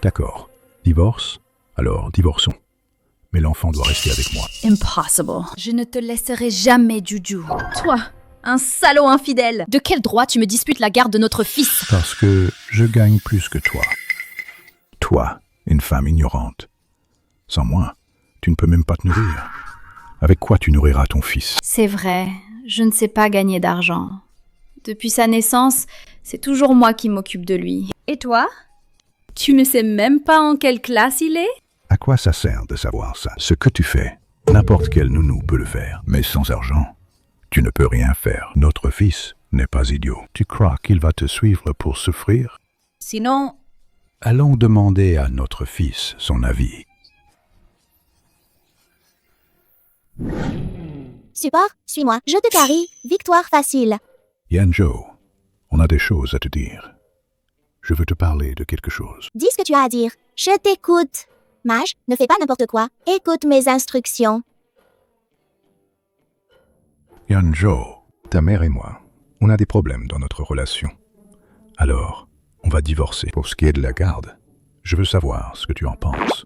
D'accord. Divorce? Alors, divorçons. Mais l'enfant doit rester avec moi. Impossible. Je ne te laisserai jamais, Juju. Toi, un salaud infidèle. De quel droit tu me disputes la garde de notre fils? Parce que je gagne plus que toi. Toi, une femme ignorante. Sans moi, tu ne peux même pas te nourrir. Avec quoi tu nourriras ton fils? C'est vrai, je ne sais pas gagner d'argent. Depuis sa naissance, c'est toujours moi qui m'occupe de lui. Et toi? Tu ne sais même pas en quelle classe il est? À quoi ça sert de savoir ça? Ce que tu fais, n'importe quel nounou peut le faire. Mais sans argent, tu ne peux rien faire. Notre fils n'est pas idiot. Tu crois qu'il va te suivre pour souffrir? Sinon... Allons demander à notre fils son avis. Support, suis-moi. Je te carie. Victoire facile. Yanjo, on a des choses à te dire. Je veux te parler de quelque chose. Dis ce que tu as à dire. Je t'écoute. Mage, ne fais pas n'importe quoi. Écoute mes instructions. Yanjo, ta mère et moi, on a des problèmes dans notre relation. Alors, on va divorcer. Pour ce qui est de la garde, je veux savoir ce que tu en penses.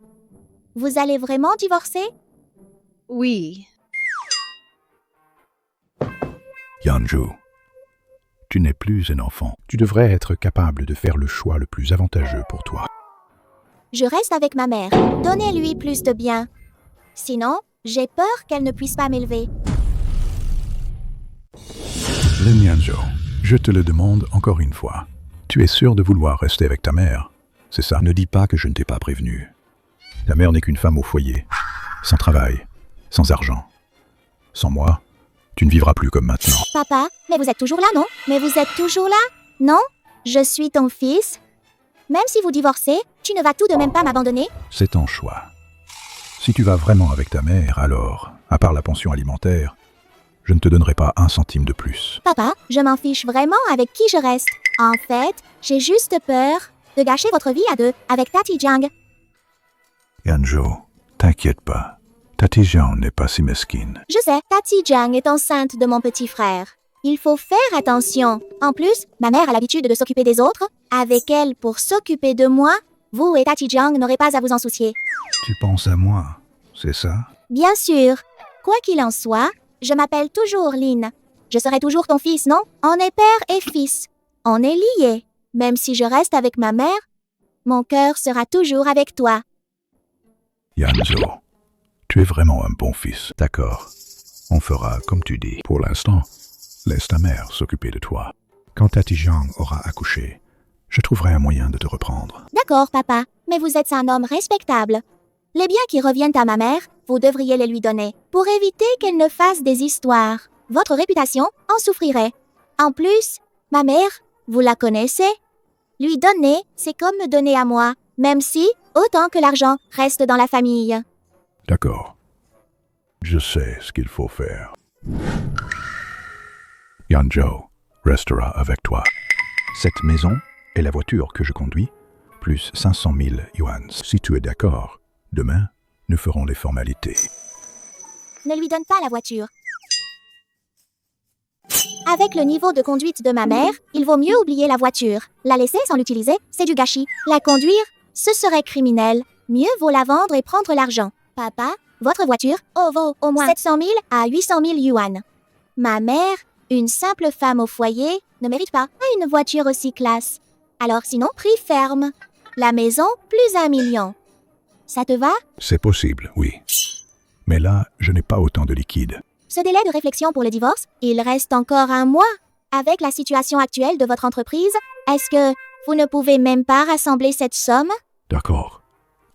Vous allez vraiment divorcer? Oui. Yanjo, tu n'es plus un enfant. Tu devrais être capable de faire le choix le plus avantageux pour toi. Je reste avec ma mère. Donnez-lui plus de bien. Sinon, j'ai peur qu'elle ne puisse pas m'élever. Yanjo, je te le demande encore une fois. Tu es sûr de vouloir rester avec ta mère? C'est ça. Ne dis pas que je ne t'ai pas prévenu. Ta mère n'est qu'une femme au foyer, sans travail, sans argent. Sans moi, tu ne vivras plus comme maintenant. Papa, mais vous êtes toujours là, non? Mais vous êtes toujours là? Non? Je suis ton fils. Même si vous divorcez, tu ne vas tout de même pas m'abandonner? C'est ton choix. Si tu vas vraiment avec ta mère, alors, à part la pension alimentaire, je ne te donnerai pas un centime de plus. Papa, je m'en fiche vraiment avec qui je reste. En fait, j'ai juste peur de gâcher votre vie à deux avec Tati Jiang. Yanjo, t'inquiète pas. Tati Jiang n'est pas si mesquine. Je sais, Tati Jiang est enceinte de mon petit frère. Il faut faire attention. En plus, ma mère a l'habitude de s'occuper des autres. Avec elle pour s'occuper de moi, vous et Tati Jiang n'aurez pas à vous en soucier. Tu penses à moi, c'est ça? Bien sûr. Quoi qu'il en soit, je m'appelle toujours Lin. Je serai toujours ton fils, non? On est père et fils. On est liés. Même si je reste avec ma mère, mon cœur sera toujours avec toi. Yanzo, tu es vraiment un bon fils. D'accord. On fera comme tu dis. Pour l'instant, laisse ta mère s'occuper de toi. Quand Tati Jiang aura accouché, je trouverai un moyen de te reprendre. D'accord, papa, mais vous êtes un homme respectable. Les biens qui reviennent à ma mère, vous devriez les lui donner, pour éviter qu'elle ne fasse des histoires. Votre réputation en souffrirait. En plus, ma mère, vous la connaissez? Lui donner, c'est comme me donner à moi, même si, autant que l'argent reste dans la famille. D'accord. Je sais ce qu'il faut faire. Yanjo restera avec toi. Cette maison et la voiture que je conduis, plus 500 000 yuan. Si tu es d'accord, demain, nous ferons les formalités. Ne lui donne pas la voiture. Avec le niveau de conduite de ma mère, il vaut mieux oublier la voiture. La laisser sans l'utiliser, c'est du gâchis. La conduire, ce serait criminel. Mieux vaut la vendre et prendre l'argent. Papa, votre voiture vaut au moins 700 000 à 800 000 yuan. Ma mère, une simple femme au foyer, ne mérite pas une voiture aussi classe. Alors sinon, prix ferme. La maison, plus 1 million. Ça te va? C'est possible, oui. Mais là, je n'ai pas autant de liquide. Ce délai de réflexion pour le divorce, il reste encore 1 mois. Avec la situation actuelle de votre entreprise, est-ce que vous ne pouvez même pas rassembler cette somme? D'accord.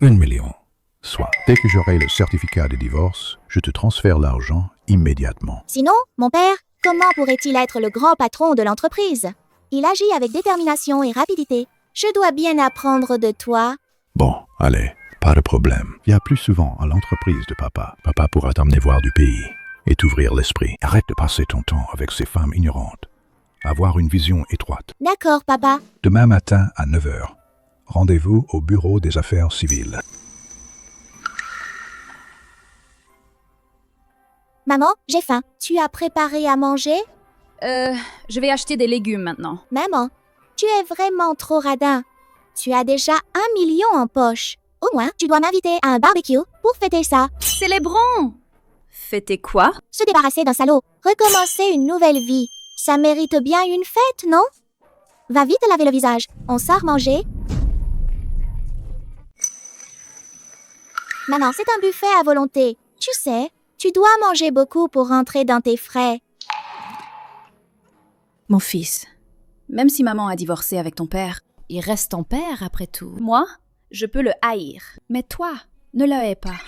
1 million. Soit, dès que j'aurai le certificat de divorce, je te transfère l'argent immédiatement. Sinon, mon père, comment pourrait-il être le grand patron de l'entreprise? Il agit avec détermination et rapidité. Je dois bien apprendre de toi. Bon, allez, pas de problème. Viens plus souvent à l'entreprise de papa. Papa pourra t'emmener voir du pays et t'ouvrir l'esprit. Arrête de passer ton temps avec ces femmes ignorantes. Avoir une vision étroite. D'accord, papa. Demain matin à 9 h. Rendez-vous au bureau des affaires civiles. Maman, j'ai faim. Tu as préparé à manger? Je vais acheter des légumes maintenant. Maman, tu es vraiment trop radin. tu as déjà 1 million en poche. Au moins, tu dois m'inviter à un barbecue pour fêter ça. Célébrons! Fêter quoi? Se débarrasser d'un salaud. Recommencer une nouvelle vie. Ça mérite bien une fête, non? Va vite laver le visage. On sort manger. Maman, c'est un buffet à volonté. Tu sais, tu dois manger beaucoup pour rentrer dans tes frais. Mon fils, même si maman a divorcé avec ton père, il reste ton père après tout. Moi, je peux le haïr, mais toi, ne le hais pas.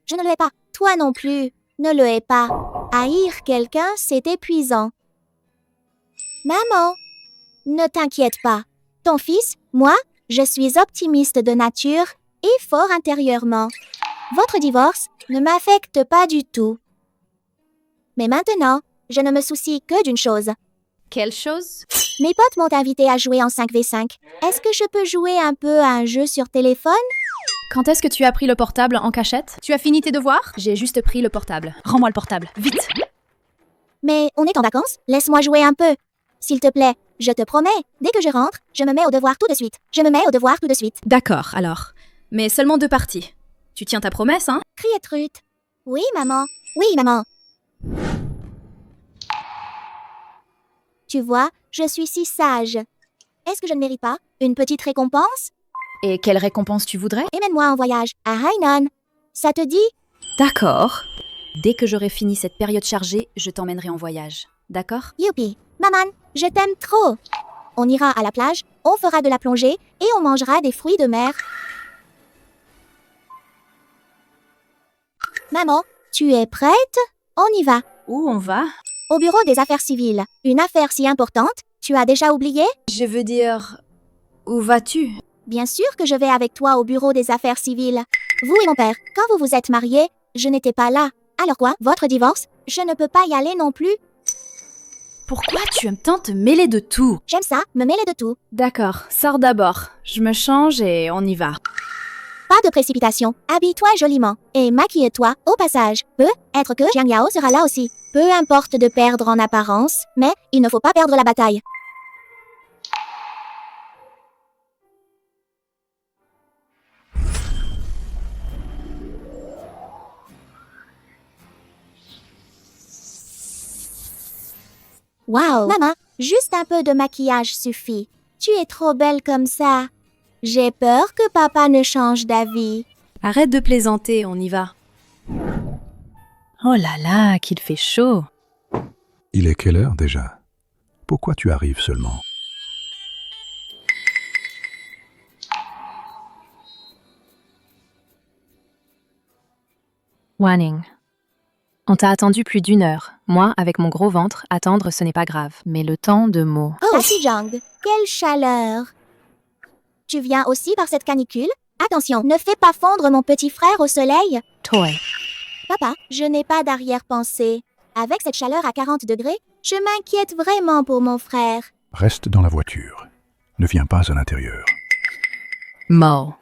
Je ne le hais pas. Toi non plus. Ne le hais pas. Haïr quelqu'un, c'est épuisant. Maman, ne t'inquiète pas. Ton fils, moi, je suis optimiste de nature et fort intérieurement. Votre divorce ne m'affecte pas du tout. Mais maintenant, je ne me soucie que d'une chose. Quelle chose? Mes potes m'ont invité à jouer en 5v5. Est-ce que je peux jouer un peu à un jeu sur téléphone? Quand est-ce que tu as pris le portable en cachette? Tu as fini tes devoirs? J'ai juste pris le portable. Rends-moi le portable, vite! Mais on est en vacances, laisse-moi jouer un peu. S'il te plaît, je te promets, dès que je rentre, je me mets au devoir tout de suite. Je me mets au devoir tout de suite. D'accord, alors. Mais seulement 2 parties. Tu tiens ta promesse, hein? Criette-rute. Oui, maman. Oui, maman. Tu vois, je suis si sage. Est-ce que je ne mérite pas une petite récompense? Et quelle récompense tu voudrais? Emmène-moi en voyage à Hainan. Ça te dit? D'accord. Dès que j'aurai fini cette période chargée, je t'emmènerai en voyage. D'accord? Youpi. Maman, je t'aime trop. On ira à la plage, on fera de la plongée et on mangera des fruits de mer. Maman, tu es prête? On y va. Où on va? Au bureau des affaires civiles. Une affaire si importante, tu as déjà oublié? Je veux dire... Où vas-tu? Bien sûr que je vais avec toi au bureau des affaires civiles. Vous et mon père, quand vous vous êtes mariés, je n'étais pas là. Alors quoi, votre divorce? Je ne peux pas y aller non plus. Pourquoi tu aimes tant te mêler de tout? J'aime ça, me mêler de tout. D'accord, sors d'abord. Je me change et on y va. Pas de précipitation. Habille-toi joliment. Et maquille-toi au passage. Peut-être que Jiang Yao sera là aussi. Peu importe de perdre en apparence, mais il ne faut pas perdre la bataille. Waouh, maman, juste un peu de maquillage suffit. Tu es trop belle comme ça. J'ai peur que papa ne change d'avis. Arrête de plaisanter, on y va. Oh là là, qu'il fait chaud. Il est quelle heure déjà? Pourquoi tu arrives seulement? Wanning. On t'a attendu plus d'1 heure. Moi, avec mon gros ventre, attendre ce n'est pas grave. Mais le temps de mots. Oh, Zhang, quelle chaleur! Tu viens aussi par cette canicule? Attention, ne fais pas fondre mon petit frère au soleil. Toy. Papa, je n'ai pas d'arrière-pensée. Avec cette chaleur à 40 degrés, je m'inquiète vraiment pour mon frère. Reste dans la voiture. Ne viens pas à l'intérieur. Mo.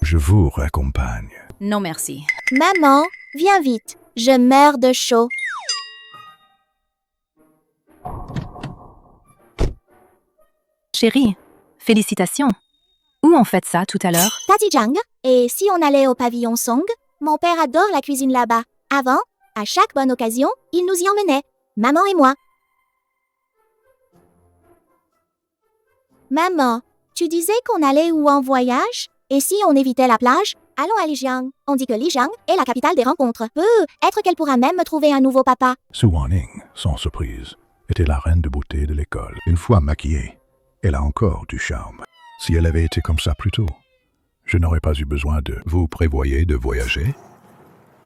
Je vous raccompagne. Non merci. Maman, viens vite. Je meurs de chaud. Chérie, félicitations. Où on fait ça tout à l'heure? Tati Jiang, et si on allait au pavillon Song? Mon père adore la cuisine là-bas. Avant, à chaque bonne occasion, il nous y emmenait. Maman et moi. Maman, tu disais qu'on allait où en voyage? Et si on évitait la plage? Allons à Lijiang. On dit que Lijiang est la capitale des rencontres. Peut-être qu'elle pourra même me trouver un nouveau papa. Su Wanning, sans surprise, était la reine de beauté de l'école. Une fois maquillée, elle a encore du charme. Si elle avait été comme ça plus tôt, je n'aurais pas eu besoin de... Vous prévoyez de voyager?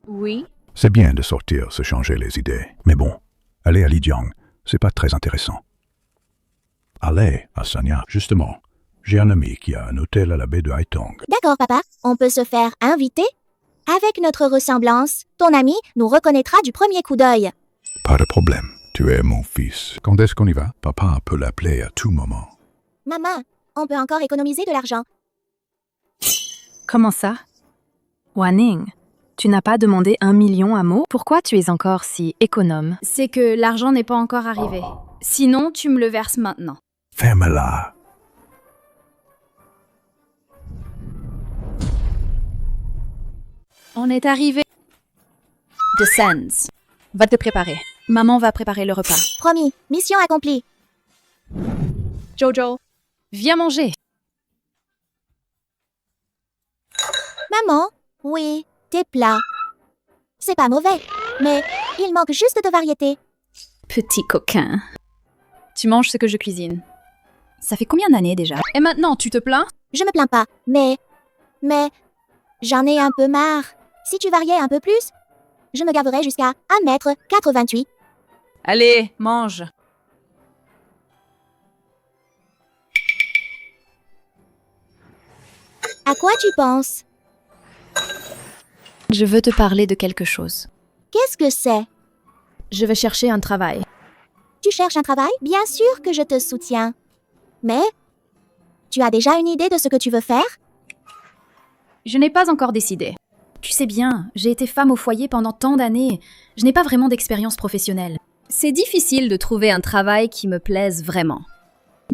Oui. C'est bien de sortir, se changer les idées. Mais bon, aller à Lijiang, c'est pas très intéressant. Allez à Sanya, justement. J'ai un ami qui a un hôtel à la baie de Haitong. D'accord, papa. On peut se faire inviter? Avec notre ressemblance, ton ami nous reconnaîtra du premier coup d'œil. Pas de problème. Tu es mon fils. Quand est-ce qu'on y va? Papa peut l'appeler à tout moment. Maman, on peut encore économiser de l'argent. Comment ça? Wanning, Tu n'as pas demandé 1 million à Mo? Pourquoi tu es encore si économe? C'est que l'argent n'est pas encore arrivé. Sinon, tu me le verses maintenant. Ferme-la. On est arrivé. The Sands. Va te préparer. Maman va préparer le repas. Promis, mission accomplie. Jojo, viens manger. Maman, oui, tes plats. C'est pas mauvais, mais il manque juste de variété. Petit coquin. Tu manges ce que je cuisine. Ça fait combien d'années déjà? Et maintenant, tu te plains? Je me plains pas, mais j'en ai un peu marre. Si tu variais un peu plus, je me gaverais jusqu'à 1,88 m. Allez, mange. À quoi tu penses? Je veux te parler de quelque chose. Qu'est-ce que c'est? Je vais chercher un travail. Tu cherches un travail? Bien sûr que je te soutiens. Mais tu as déjà une idée de ce que tu veux faire? Je n'ai pas encore décidé. Tu sais bien, j'ai été femme au foyer pendant tant d'années. Je n'ai pas vraiment d'expérience professionnelle. C'est difficile de trouver un travail qui me plaise vraiment.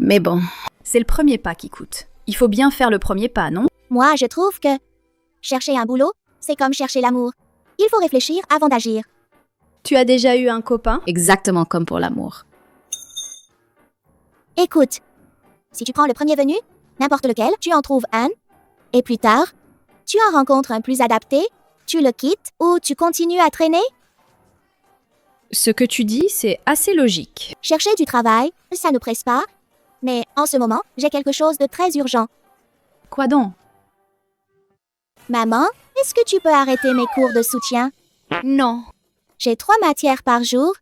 Mais bon, c'est le premier pas qui coûte. Il faut bien faire le premier pas, non? Moi, je trouve que chercher un boulot, c'est comme chercher l'amour. Il faut réfléchir avant d'agir. Tu as déjà eu un copain? Exactement comme pour l'amour. Écoute, si tu prends le premier venu, n'importe lequel, tu en trouves un, et plus tard, tu en rencontres un plus adapté, tu le quittes ou tu continues à traîner. Ce que tu dis, c'est assez logique. Chercher du travail, ça ne presse pas, mais en ce moment, j'ai quelque chose de très urgent. Quoi donc? Maman, est-ce que tu peux arrêter mes cours de soutien? Non. J'ai 3 matières par jour.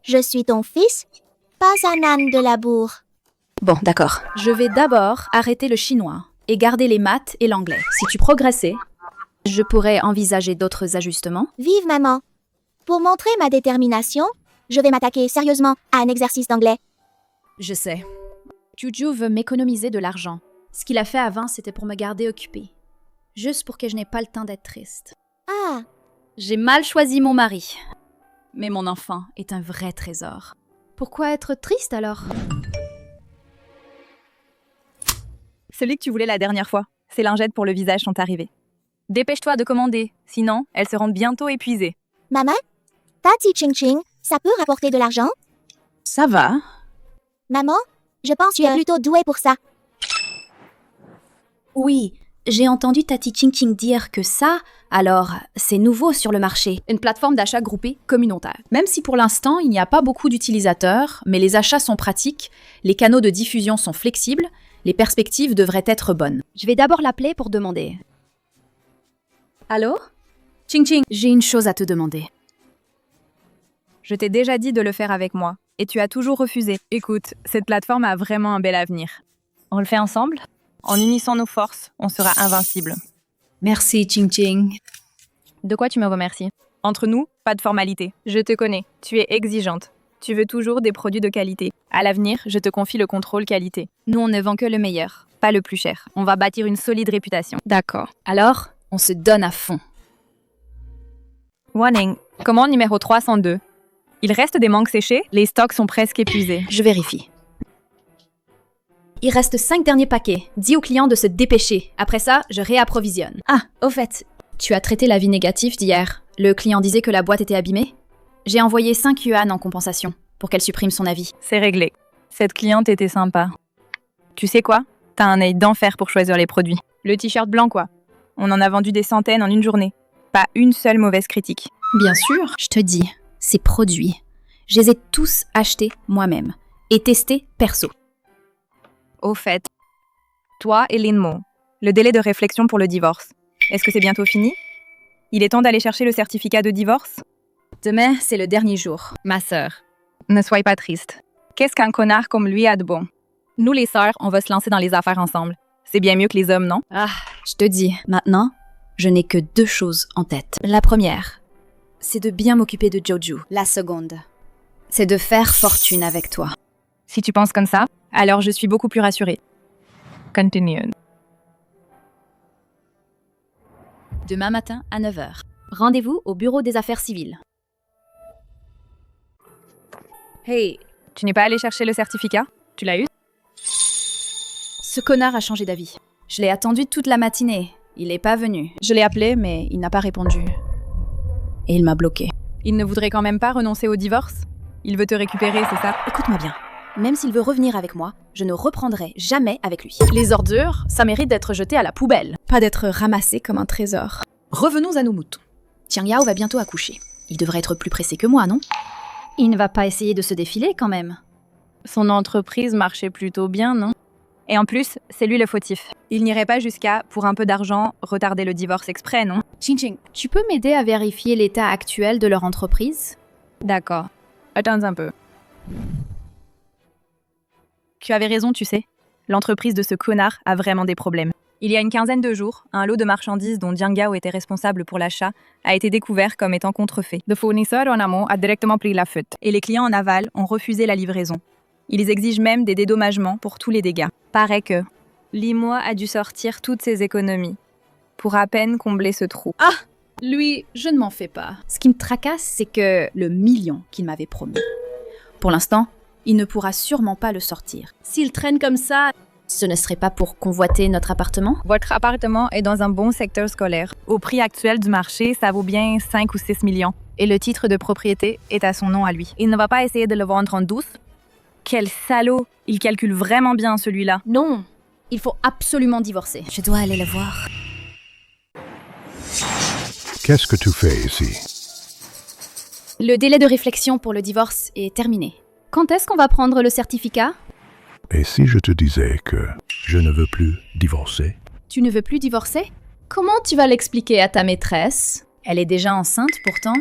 Je suis ton fils, pas un âne de labour. Bon, d'accord. Je vais d'abord arrêter le chinois et garder les maths et l'anglais. Si tu progressais, je pourrais envisager d'autres ajustements. Vive maman! Pour montrer ma détermination, je vais m'attaquer sérieusement à un exercice d'anglais. Je sais. Juju veut m'économiser de l'argent. Ce qu'il a fait avant, c'était pour me garder occupée. Juste pour que je n'ai pas le temps d'être triste. Ah, J'ai mal choisi mon mari. Mais mon enfant est un vrai trésor. Pourquoi être triste alors? Celui que tu voulais la dernière fois. Ces lingettes pour le visage sont arrivées. Dépêche-toi de commander, sinon elles seront bientôt épuisées. maman? Tati Ching Ching, ça peut rapporter de l'argent? Ça va. Maman, je pense que tu es plutôt douée pour ça. Oui, j'ai entendu Tati Ching Ching dire que ça, alors, c'est nouveau sur le marché. Une plateforme d'achat groupée communautaire. Même si pour l'instant, il n'y a pas beaucoup d'utilisateurs, mais les achats sont pratiques, les canaux de diffusion sont flexibles, les perspectives devraient être bonnes. Je vais d'abord l'appeler pour demander. Allô? Ching Ching, j'ai une chose à te demander. Je t'ai déjà dit de le faire avec moi, et tu as toujours refusé. Écoute, cette plateforme a vraiment un bel avenir. On le fait ensemble? En unissant nos forces, on sera invincible. Merci, Ching Ching. De quoi tu me remercies? Entre nous, pas de formalité. Je te connais, tu es exigeante. Tu veux toujours des produits de qualité. À l'avenir, je te confie le contrôle qualité. Nous, on ne vend que le meilleur. Pas le plus cher. On va bâtir une solide réputation. D'accord. Alors, on se donne à fond. Warning, commande numéro 302. Il reste des mangues séchées, les stocks sont presque épuisés. Je vérifie. Il reste 5 derniers paquets. Dis au client de se dépêcher. Après ça, je réapprovisionne. Ah, au fait, tu as traité l'avis négatif d'hier. Le client disait que la boîte était abîmée. J'ai envoyé 5 yuan en compensation pour qu'elle supprime son avis. C'est réglé. Cette cliente était sympa. Tu sais quoi? T'as un œil d'enfer pour choisir les produits. Le t-shirt blanc, quoi. On en a vendu des centaines en une journée. Pas une seule mauvaise critique. Bien sûr, je te dis, ces produits, je les ai tous achetés moi-même et testés perso. Au fait, toi et Linmo, le délai de réflexion pour le divorce, est-ce que c'est bientôt fini? Il est temps d'aller chercher le certificat de divorce? Demain, c'est le dernier jour. Ma sœur, ne sois pas triste. Qu'est-ce qu'un connard comme lui a de bon? Nous les sœurs, on va se lancer dans les affaires ensemble. C'est bien mieux que les hommes, non? Ah, je te dis, maintenant, je n'ai que 2 choses en tête. La première, c'est de bien m'occuper de Joju. La seconde, c'est de faire fortune avec toi. Si tu penses comme ça, alors je suis beaucoup plus rassurée. Continue. Demain matin à 9h. Rendez-vous au bureau des affaires civiles. Hey, tu n'es pas allé chercher le certificat? Tu l'as eu? Ce connard a changé d'avis. Je l'ai attendu toute la matinée. Il n'est pas venu. Je l'ai appelé, mais il n'a pas répondu. Et il m'a bloqué. Il ne voudrait quand même pas renoncer au divorce? Il veut te récupérer, c'est ça? Écoute-moi bien. Même s'il veut revenir avec moi, je ne reprendrai jamais avec lui. Les ordures, ça mérite d'être jeté à la poubelle, pas d'être ramassé comme un trésor. Revenons à nos moutons. Tiang Yao va bientôt accoucher. Il devrait être plus pressé que moi, non? Il ne va pas essayer de se défiler quand même. Son entreprise marchait plutôt bien, non? Et en plus, c'est lui le fautif. Il n'irait pas jusqu'à, pour un peu d'argent, retarder le divorce exprès, non? Ching, tu peux m'aider à vérifier l'état actuel de leur entreprise? D'accord. Attends un peu. Tu avais raison, tu sais. L'entreprise de ce connard a vraiment des problèmes. Il y a une quinzaine de jours, un lot de marchandises dont Jiang Gao était responsable pour l'achat a été découvert comme étant contrefait. Le fournisseur en amont a directement pris la faute. Et les clients en aval ont refusé la livraison. Ils exigent même des dédommagements pour tous les dégâts. Paraît que Limois a dû sortir toutes ses économies pour à peine combler ce trou. Ah! Lui, je ne m'en fais pas. Ce qui me tracasse, c'est que le million qu'il m'avait promis. Pour l'instant, il ne pourra sûrement pas le sortir. S'il traîne comme ça, ce ne serait pas pour convoiter notre appartement? Votre appartement est dans un bon secteur scolaire. Au prix actuel du marché, ça vaut bien 5 ou 6 millions. Et le titre de propriété est à son nom à lui. Il ne va pas essayer de le vendre en douce. Quel salaud! Il calcule vraiment bien celui-là. Non, il faut absolument divorcer. Je dois aller le voir. Qu'est-ce que tu fais ici? Le délai de réflexion pour le divorce est terminé. Quand est-ce qu'on va prendre le certificat? Et si je te disais que je ne veux plus divorcer? Tu ne veux plus divorcer? Comment tu vas l'expliquer à ta maîtresse? Elle est déjà enceinte pourtant.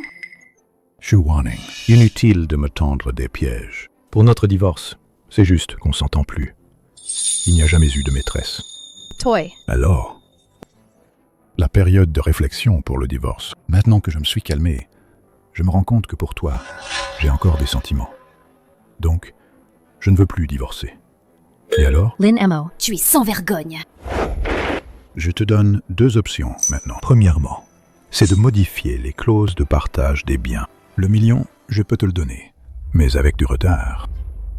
Shu Wanning, inutile de me tendre des pièges. Pour notre divorce, c'est juste qu'on s'entend plus. Il n'y a jamais eu de maîtresse. Toi. Alors, la période de réflexion pour le divorce. Maintenant que je me suis calmé, je me rends compte que pour toi, j'ai encore des sentiments. Donc, je ne veux plus divorcer. Et alors? Lin Mo. Tu es sans vergogne. Je te donne 2 options maintenant. Premièrement, c'est de modifier les clauses de partage des biens. Le million, je peux te le donner, mais avec du retard.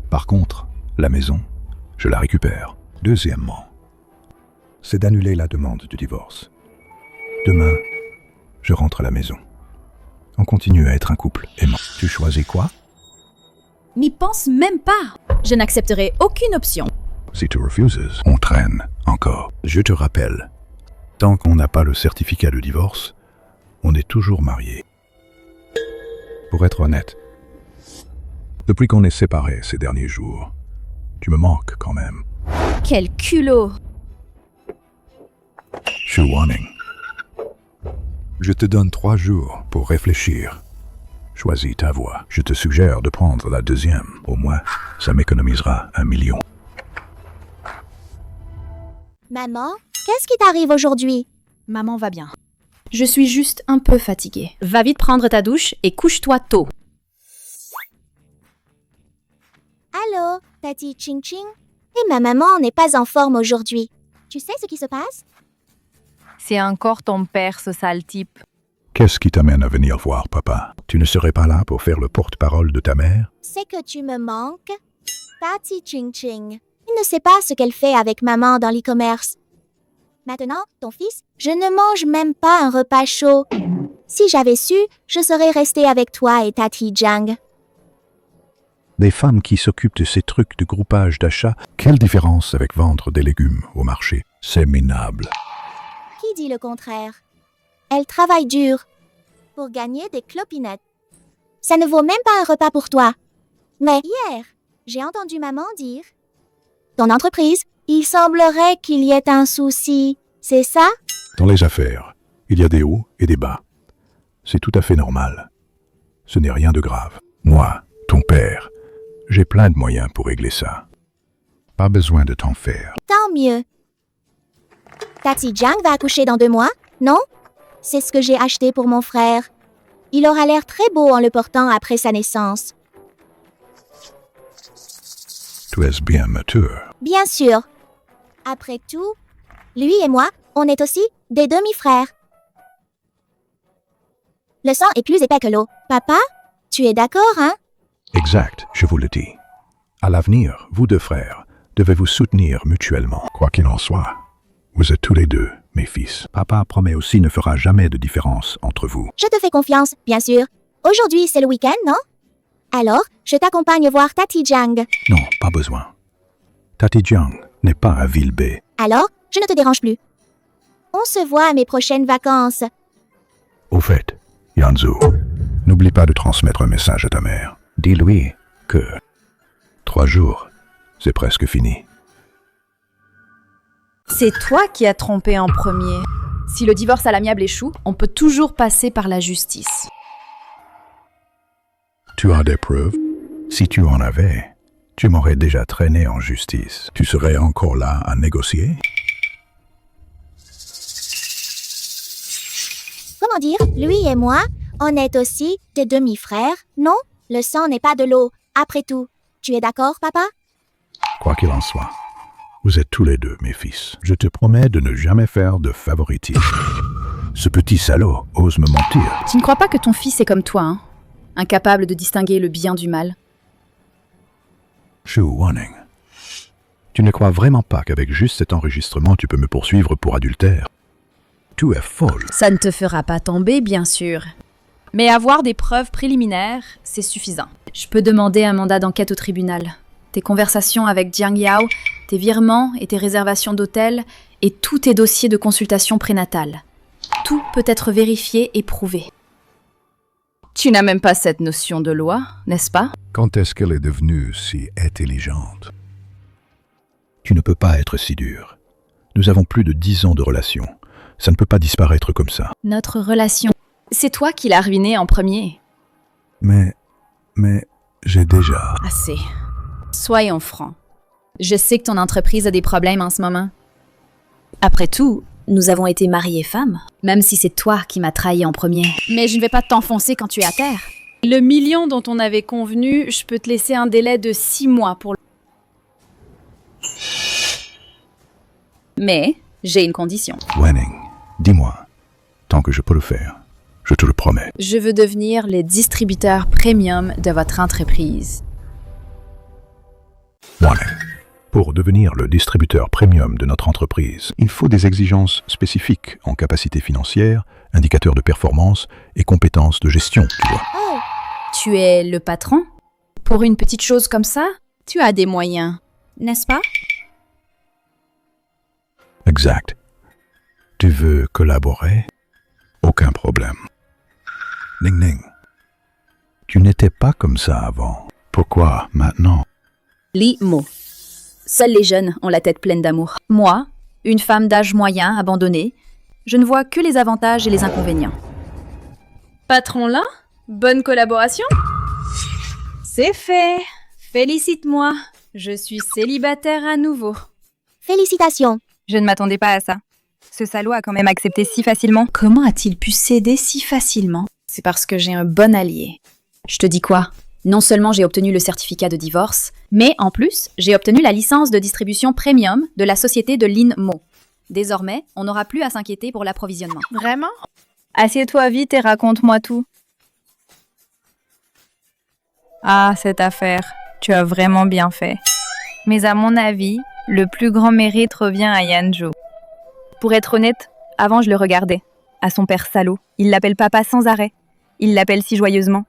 Par contre, la maison, je la récupère. Deuxièmement, c'est d'annuler la demande de divorce. Demain, je rentre à la maison. On continue à être un couple aimant. Tu choisis quoi? N'y pense même pas. Je n'accepterai aucune option. Si tu refuses, on traîne encore. Je te rappelle, tant qu'on n'a pas le certificat de divorce, on est toujours mariés. Pour être honnête, depuis qu'on est séparés ces derniers jours, tu me manques quand même. Quel culot. Shu Wanning, je te donne 3 jours pour réfléchir. Choisis ta voie. Je te suggère de prendre la deuxième. Au moins, ça m'économisera 1 million. Maman, qu'est-ce qui t'arrive aujourd'hui? Maman va bien. Je suis juste un peu fatiguée. Va vite prendre ta douche et couche-toi tôt. Allô, Tati Ching Ching? Et ma maman n'est pas en forme aujourd'hui. Tu sais ce qui se passe? C'est encore ton père, ce sale type. Qu'est-ce qui t'amène à venir voir papa? Tu ne serais pas là pour faire le porte-parole de ta mère? C'est que tu me manques. Tati Ching Ching. Il ne sait pas ce qu'elle fait avec maman dans l'e-commerce. Maintenant, ton fils, je ne mange même pas un repas chaud. Si j'avais su, je serais restée avec toi et Tati Jiang. Des femmes qui s'occupent de ces trucs de groupage d'achat, quelle différence avec vendre des légumes au marché? C'est minable. Qui dit le contraire? Elle travaille dur pour gagner des clopinettes. Ça ne vaut même pas un repas pour toi. Mais hier, j'ai entendu maman dire: ton entreprise, il semblerait qu'il y ait un souci, c'est ça? Dans les affaires, il y a des hauts et des bas. C'est tout à fait normal. Ce n'est rien de grave. Moi, ton père, j'ai plein de moyens pour régler ça. Pas besoin de t'en faire. Tant mieux. Tati Jiang va accoucher dans 2 mois, non? C'est ce que j'ai acheté pour mon frère. Il aura l'air très beau en le portant après sa naissance. Tu es bien mature. Bien sûr. Après tout, lui et moi, on est aussi des demi-frères. Le sang est plus épais que l'eau. Papa, tu es d'accord, hein? Exact, je vous le dis. À l'avenir, vous deux frères devez vous soutenir mutuellement. Quoi qu'il en soit, vous êtes tous les deux mes fils. Papa promet aussi ne fera jamais de différence entre vous. Je te fais confiance, bien sûr. Aujourd'hui, c'est le week-end, non? Alors, je t'accompagne voir Tati Jiang. Non, pas besoin. Tati Jiang n'est pas à Ville-Bay. Alors, je ne te dérange plus. On se voit à mes prochaines vacances. Au fait, Yanzu, n'oublie pas de transmettre un message à ta mère. Dis-lui que 3 jours, c'est presque fini. C'est toi qui as trompé en premier. Si le divorce à l'amiable échoue, on peut toujours passer par la justice. Tu as des preuves? Si tu en avais, tu m'aurais déjà traîné en justice. Tu serais encore là à négocier? Comment dire? Lui et moi, on est aussi des demi-frères, non? Le sang n'est pas de l'eau, après tout. Tu es d'accord, papa? Quoi qu'il en soit, vous êtes tous les deux mes fils. Je te promets de ne jamais faire de favoritisme. Ce petit salaud ose me mentir. Tu ne crois pas que ton fils est comme toi, hein? Incapable de distinguer le bien du mal. Shu Wanning, tu ne crois vraiment pas qu'avec juste cet enregistrement, tu peux me poursuivre pour adultère? Tu es folle. Ça ne te fera pas tomber, bien sûr. Mais avoir des preuves préliminaires, c'est suffisant. Je peux demander un mandat d'enquête au tribunal. Tes conversations avec Jiang Yao, tes virements et tes réservations d'hôtel, et tous tes dossiers de consultation prénatale. Tout peut être vérifié et prouvé. Tu n'as même pas cette notion de loi, n'est-ce pas? Quand est-ce qu'elle est devenue si intelligente? Tu ne peux pas être si dur. Nous avons plus de 10 ans de relation. Ça ne peut pas disparaître comme ça. Notre relation, c'est toi qui l'as ruinée en premier. Mais j'ai déjà... Assez. Soyons francs. Je sais que ton entreprise a des problèmes en ce moment. Après tout, nous avons été mariés femmes, même si c'est toi qui m'as trahi en premier. Mais je ne vais pas t'enfoncer quand tu es à terre. Le million dont on avait convenu, je peux te laisser un délai de 6 mois pour... Mais j'ai une condition. Wanning, dis-moi, tant que je peux le faire, je te le promets. Je veux devenir les distributeurs premium de votre entreprise. Wanning, pour devenir le distributeur premium de notre entreprise, il faut des exigences spécifiques en capacité financière, indicateurs de performance et compétences de gestion, tu vois. Oh, Tu es le patron? Pour une petite chose comme ça, tu as des moyens, n'est-ce pas? Exact. Tu veux collaborer? Aucun problème. Ning Ning, tu n'étais pas comme ça avant. Pourquoi maintenant? Li Mo. Seuls les jeunes ont la tête pleine d'amour. Moi, une femme d'âge moyen, abandonnée, je ne vois que les avantages et les inconvénients. Patron là? Bonne collaboration? C'est fait. Félicite-moi. Je suis célibataire à nouveau. félicitations. Je ne m'attendais pas à ça. Ce salaud a quand même accepté si facilement. Comment a-t-il pu céder si facilement? C'est parce que j'ai un bon allié. Je te dis quoi? Non seulement j'ai obtenu le certificat de divorce, mais en plus, j'ai obtenu la licence de distribution premium de la société de Lin Mo. Désormais, on n'aura plus à s'inquiéter pour l'approvisionnement. Vraiment? Assieds-toi vite et raconte-moi tout. Ah, cette affaire. Tu as vraiment bien fait. Mais à mon avis, le plus grand mérite revient à Yanzhou. Pour être honnête, avant je le regardais. À son père salaud. Il l'appelle papa sans arrêt. Il l'appelle si joyeusement.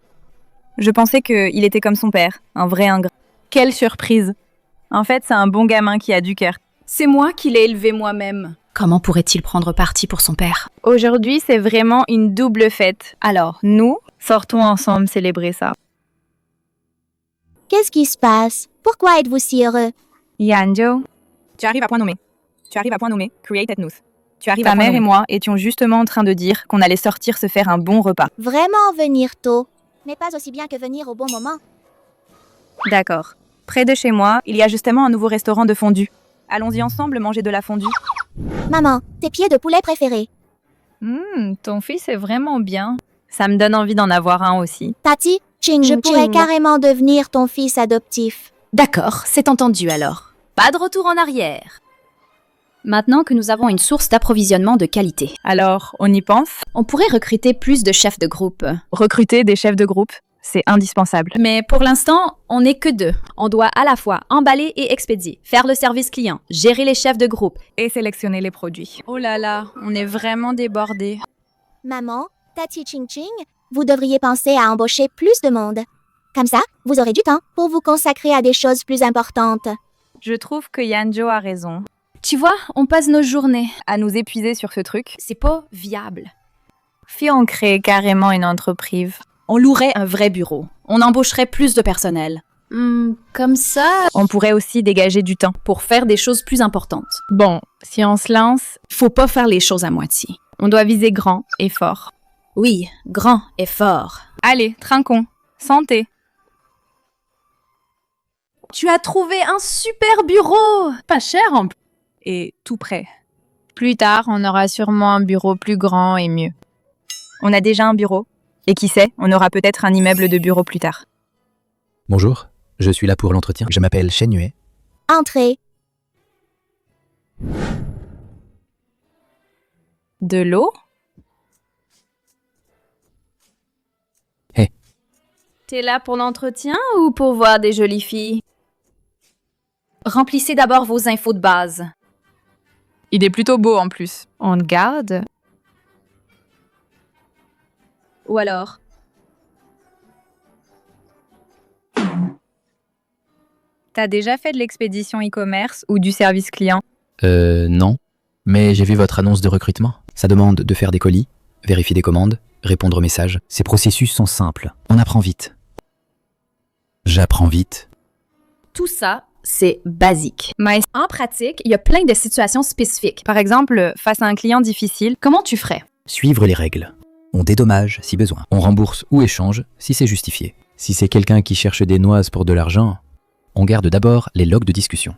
Je pensais qu'il était comme son père, un vrai ingrat. Quelle surprise! En fait, c'est un bon gamin qui a du cœur. C'est moi qui l'ai élevé moi-même. Comment pourrait-il prendre parti pour son père? Aujourd'hui, c'est vraiment une double fête. Alors, nous, sortons ensemble célébrer ça. Qu'est-ce qui se passe? Pourquoi êtes-vous si heureux? Yanzhou, tu arrives à point nommé. Create news. Ta mère et moi étions justement en train de dire qu'on allait sortir se faire un bon repas. Vraiment venir tôt n'est pas aussi bien que venir au bon moment. D'accord. Près de chez moi, il y a justement un nouveau restaurant de fondue. Allons-y ensemble manger de la fondue. Maman, tes pieds de poulet préférés. Ton fils est vraiment bien. Ça me donne envie d'en avoir un aussi. Tati, je pourrais carrément devenir ton fils adoptif. D'accord, c'est entendu alors. Pas de retour en arrière. Maintenant que nous avons une source d'approvisionnement de qualité, Alors, on y pense? on pourrait recruter plus de chefs de groupe. Recruter des chefs de groupe, c'est indispensable. Mais pour l'instant, on n'est que 2. On doit à la fois emballer et expédier, faire le service client, gérer les chefs de groupe. Et sélectionner les produits. Oh là là, on est vraiment débordés. Maman, Tati Ching Ching, vous devriez penser à embaucher plus de monde. Comme ça, vous aurez du temps pour vous consacrer à des choses plus importantes. Je trouve que Yanjo a raison. Tu vois, on passe nos journées. À nous épuiser sur ce truc. C'est pas viable. Si on crée carrément une entreprise. On louerait un vrai bureau. On embaucherait plus de personnel. Comme ça, On pourrait aussi dégager du temps. pour faire des choses plus importantes. Bon, si on se lance, Faut pas faire les choses à moitié. on doit viser grand et fort. Oui, grand et fort. Allez, trinquons. Santé. Tu as trouvé un super bureau! Pas cher en plus. Et tout prêt. Plus tard, on aura sûrement un bureau plus grand et mieux. On a déjà un bureau. Et qui sait, on aura peut-être un immeuble de bureau plus tard. Bonjour, je suis là pour l'entretien. Je m'appelle Shen Yue. Entrez. De l'eau? T'es là pour l'entretien ou pour voir des jolies filles? Remplissez d'abord vos infos de base. Il est plutôt beau en plus. On le garde? Ou alors? T'as déjà fait de l'expédition e-commerce ou du service client? Non. Mais j'ai vu votre annonce de recrutement. Ça demande de faire des colis, vérifier des commandes, répondre aux messages. Ces processus sont simples. On apprend vite. J'apprends vite. Tout ça, c'est basique. Mais, En pratique, il y a plein de situations spécifiques. par exemple, face à un client difficile, Comment tu ferais? Suivre les règles. On dédommage si besoin. On rembourse ou échange si c'est justifié. Si c'est quelqu'un qui cherche des noises pour de l'argent, on garde d'abord les logs de discussion.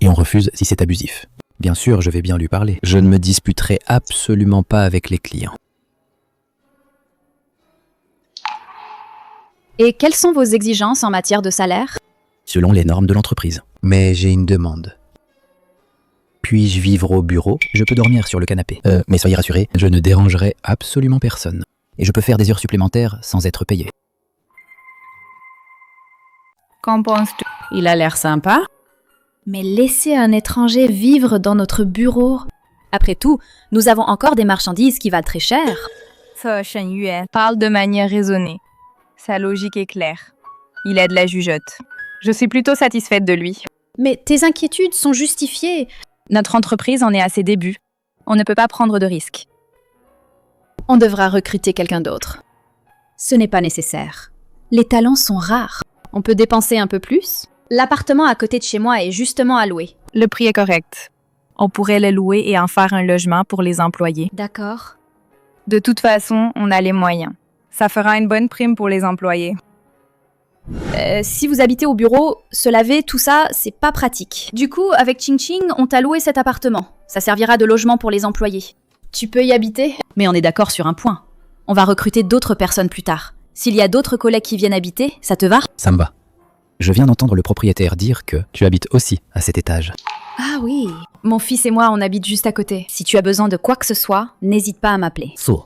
Et on refuse si c'est abusif. Bien sûr, je vais bien lui parler. Je ne me disputerai absolument pas avec les clients. Et quelles sont vos exigences en matière de salaire? Selon les normes de l'entreprise. Mais j'ai une demande. Puis-je vivre au bureau? Je peux dormir sur le canapé. Mais soyez rassurés, je ne dérangerai absolument personne. Et je peux faire des heures supplémentaires sans être payé. qu'en penses-tu? Il a l'air sympa. Mais laisser un étranger vivre dans notre bureau... Après tout, nous avons encore des marchandises qui valent très cher. Ça, Shen Yue parle de manière raisonnée. Sa logique est claire. Il aide la jugeote. Je suis plutôt satisfaite de lui. Mais tes inquiétudes sont justifiées. Notre entreprise en est à ses débuts. On ne peut pas prendre de risques. On devra recruter quelqu'un d'autre. Ce n'est pas nécessaire. Les talents sont rares. On peut dépenser un peu plus. L'appartement à côté de chez moi est justement à louer. Le prix est correct. On pourrait le louer et en faire un logement pour les employés. D'accord. De toute façon, on a les moyens. Ça fera une bonne prime pour les employés. Si vous habitez au bureau, se laver, tout ça, c'est pas pratique. Du coup, avec Ching Ching, on t'a loué cet appartement. Ça servira de logement pour les employés. Tu peux y habiter, mais on est d'accord sur un point. On va recruter d'autres personnes plus tard. S'il y a d'autres collègues qui viennent habiter, ça te va? Ça me va. Je viens d'entendre le propriétaire dire que tu habites aussi à cet étage. Ah oui. Mon fils et moi, on habite juste à côté. Si tu as besoin de quoi que ce soit, n'hésite pas à m'appeler. So.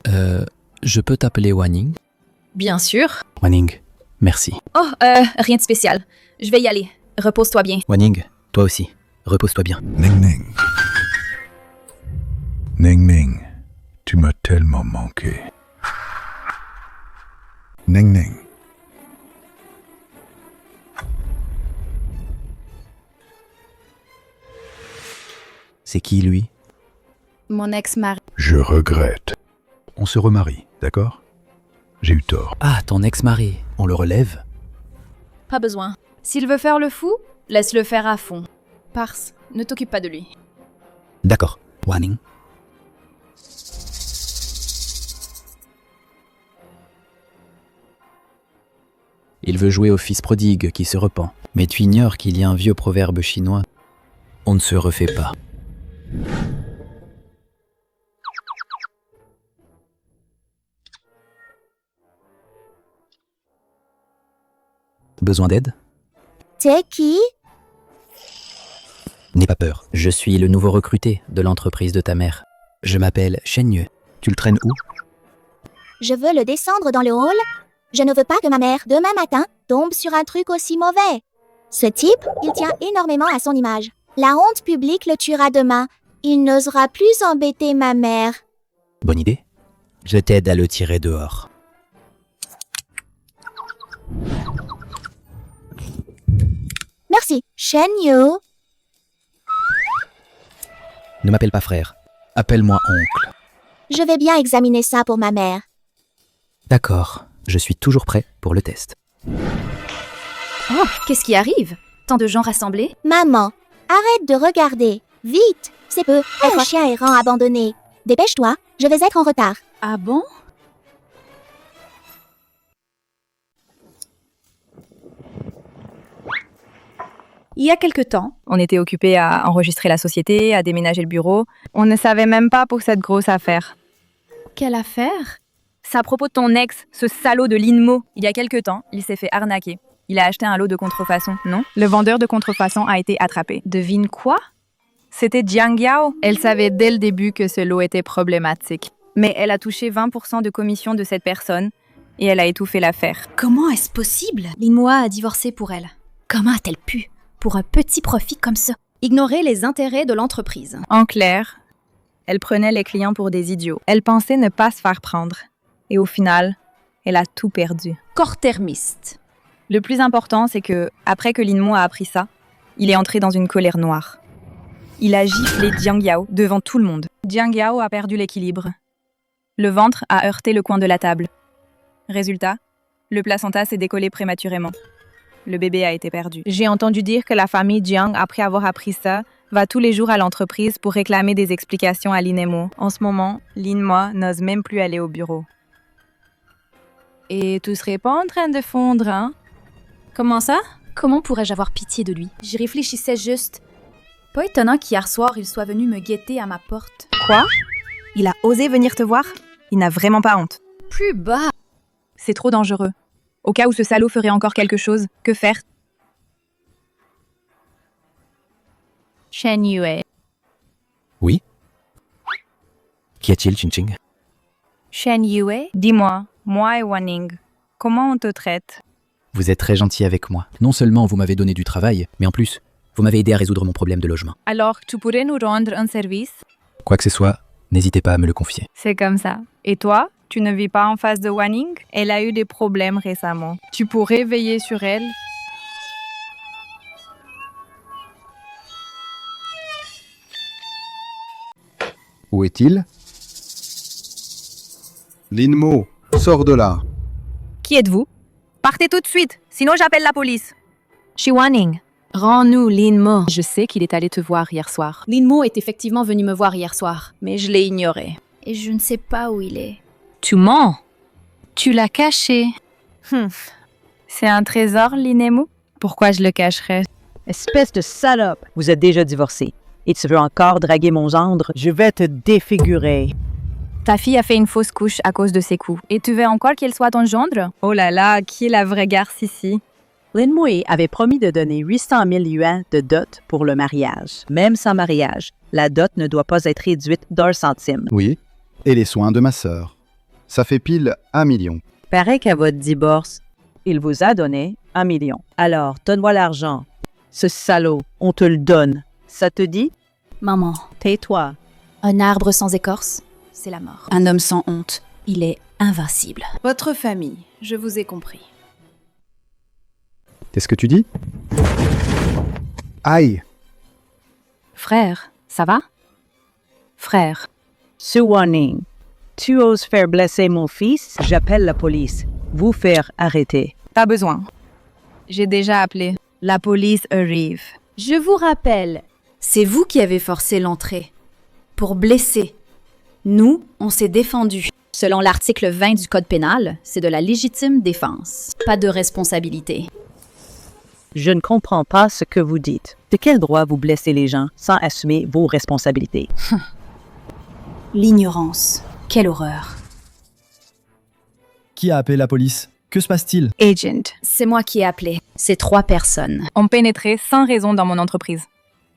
Je peux t'appeler Wanning? Bien sûr. Wanning, merci. Oh, rien de spécial. Je vais y aller. Repose-toi bien. Wanning, toi aussi. Repose-toi bien. Ning Ning. Ning Ning, tu m'as tellement manqué. Ning Ning. C'est qui, lui? Mon ex-mari. Je regrette. On se remarie, d'accord? J'ai eu tort. Ah, ton ex-mari. On le relève? Pas besoin. S'il veut faire le fou, laisse-le faire à fond. Pars, ne t'occupe pas de lui. D'accord. Wanning. Il veut jouer au fils prodigue qui se repent. Mais tu ignores qu'il y a un vieux proverbe chinois. On ne se refait pas. Besoin d'aide? T'es qui? N'aie pas peur. Je suis le nouveau recruté de l'entreprise de ta mère. Je m'appelle Shen Yue. Tu le traînes où? Je veux le descendre dans le hall. Je ne veux pas que ma mère, demain matin, tombe sur un truc aussi mauvais. Ce type, il tient énormément à son image. La honte publique le tuera demain. Il n'osera plus embêter ma mère. Bonne idée. Je t'aide à le tirer dehors. Merci, Shen Yu. Ne m'appelle pas frère. Appelle-moi oncle. Je vais bien examiner ça pour ma mère. D'accord. Je suis toujours prêt pour le test. Oh, qu'est-ce qui arrive? Tant de gens rassemblés? Maman, arrête de regarder. Vite, c'est peu. Être un chien errant abandonné. Dépêche-toi, je vais être en retard. Ah bon? Il y a quelque temps, On était occupés à enregistrer la société, à déménager le bureau. On ne savait même pas pour cette grosse affaire. quelle affaire? C'est à propos de ton ex, ce salaud de Linmo. Il y a quelque temps, il s'est fait arnaquer. Il a acheté un lot de contrefaçon, non? Le vendeur de contrefaçon a été attrapé. Devine quoi? C'était Jiang Yao. Elle savait dès le début que ce lot était problématique. Mais elle a touché 20% de commission de cette personne et elle a étouffé l'affaire. Comment est-ce possible? Linmoa a divorcé pour elle. Comment a-t-elle pu? Pour un petit profit comme ça. Ignorer les intérêts de l'entreprise. En clair, elle prenait les clients pour des idiots. Elle pensait ne pas se faire prendre. Et au final, elle a tout perdu. Court-termiste. Le plus important, c'est que, après que Linmo a appris ça, il est entré dans une colère noire. Il a giflé Jiang Yao devant tout le monde. Jiang Yao a perdu l'équilibre. Le ventre a heurté le coin de la table. Résultat, le placenta s'est décollé prématurément. Le bébé a été perdu. J'ai entendu dire que la famille Jiang, après avoir appris ça, va tous les jours à l'entreprise pour réclamer des explications à Linmo. En ce moment, Linmo n'ose même plus aller au bureau. Et tu serais pas en train de fondre, hein? Comment ça? Comment pourrais-je avoir pitié de lui? J'y réfléchissais juste. Pas étonnant qu'hier soir, il soit venu me guetter à ma porte. Quoi? Il a osé venir te voir? Il n'a vraiment pas honte. Plus bas! C'est trop dangereux. Au cas où ce salaud ferait encore quelque chose, que faire? Shen Yue. Oui? Qu'y a-t-il, Ching Ching? Shen Yue, dis-moi, moi et Wanning, comment on te traite? Vous êtes très gentil avec moi. Non seulement vous m'avez donné du travail, mais en plus, vous m'avez aidé à résoudre mon problème de logement. Alors, tu pourrais nous rendre un service? Quoi que ce soit, n'hésitez pas à me le confier. C'est comme ça. Et toi, tu ne vis pas en face de Wanning? Elle a eu des problèmes récemment. Tu pourrais veiller sur elle? Où est-il? Linmo, sors de là. Qui êtes-vous? Partez tout de suite, sinon j'appelle la police. Je suis Wanning. Rends-nous Linmo. Je sais qu'il est allé te voir hier soir. Linmo est effectivement venu me voir hier soir. Mais je l'ai ignoré. Et je ne sais pas où il est. Tu mens. Tu l'as caché. C'est un trésor, Linemo? Pourquoi je le cacherais? Espèce de salope! Vous êtes déjà divorcé. Et tu veux encore draguer mon gendre? Je vais te défigurer. Ta fille a fait une fausse couche à cause de ses coups. Et tu veux encore qu'elle soit ton gendre? Oh là là, qui est la vraie garce ici? Linmo avait promis de donner 800 000 yuan de dot pour le mariage. Même sans mariage, la dot ne doit pas être réduite d'un centime. Oui, et les soins de ma sœur. Ça fait pile 1 million. Paraît qu'à votre divorce, il vous a donné 1 million. Alors, donne-moi l'argent. Ce salaud, on te le donne. Ça te dit? Maman, Tais-toi. un arbre sans écorce, c'est la mort. Un homme sans honte, il est invincible. Votre famille, je vous ai compris. Qu'est-ce que tu dis? Aïe! Frère, ça va? Frère. Sue Wanning, tu oses faire blesser mon fils? J'appelle la police. Vous faire arrêter. Pas besoin. J'ai déjà appelé. La police arrive. Je vous rappelle, c'est vous qui avez forcé l'entrée. Pour blesser. Nous, on s'est défendu. Selon l'article 20 du Code pénal, c'est de la légitime défense. Pas de responsabilité. Je ne comprends pas ce que vous dites. De quel droit vous blessez les gens sans assumer vos responsabilités? L'ignorance. Quelle horreur. Qui a appelé la police? Que se passe-t-il? Agent. C'est moi qui ai appelé. C'est 3 personnes. Ont pénétré sans raison dans mon entreprise.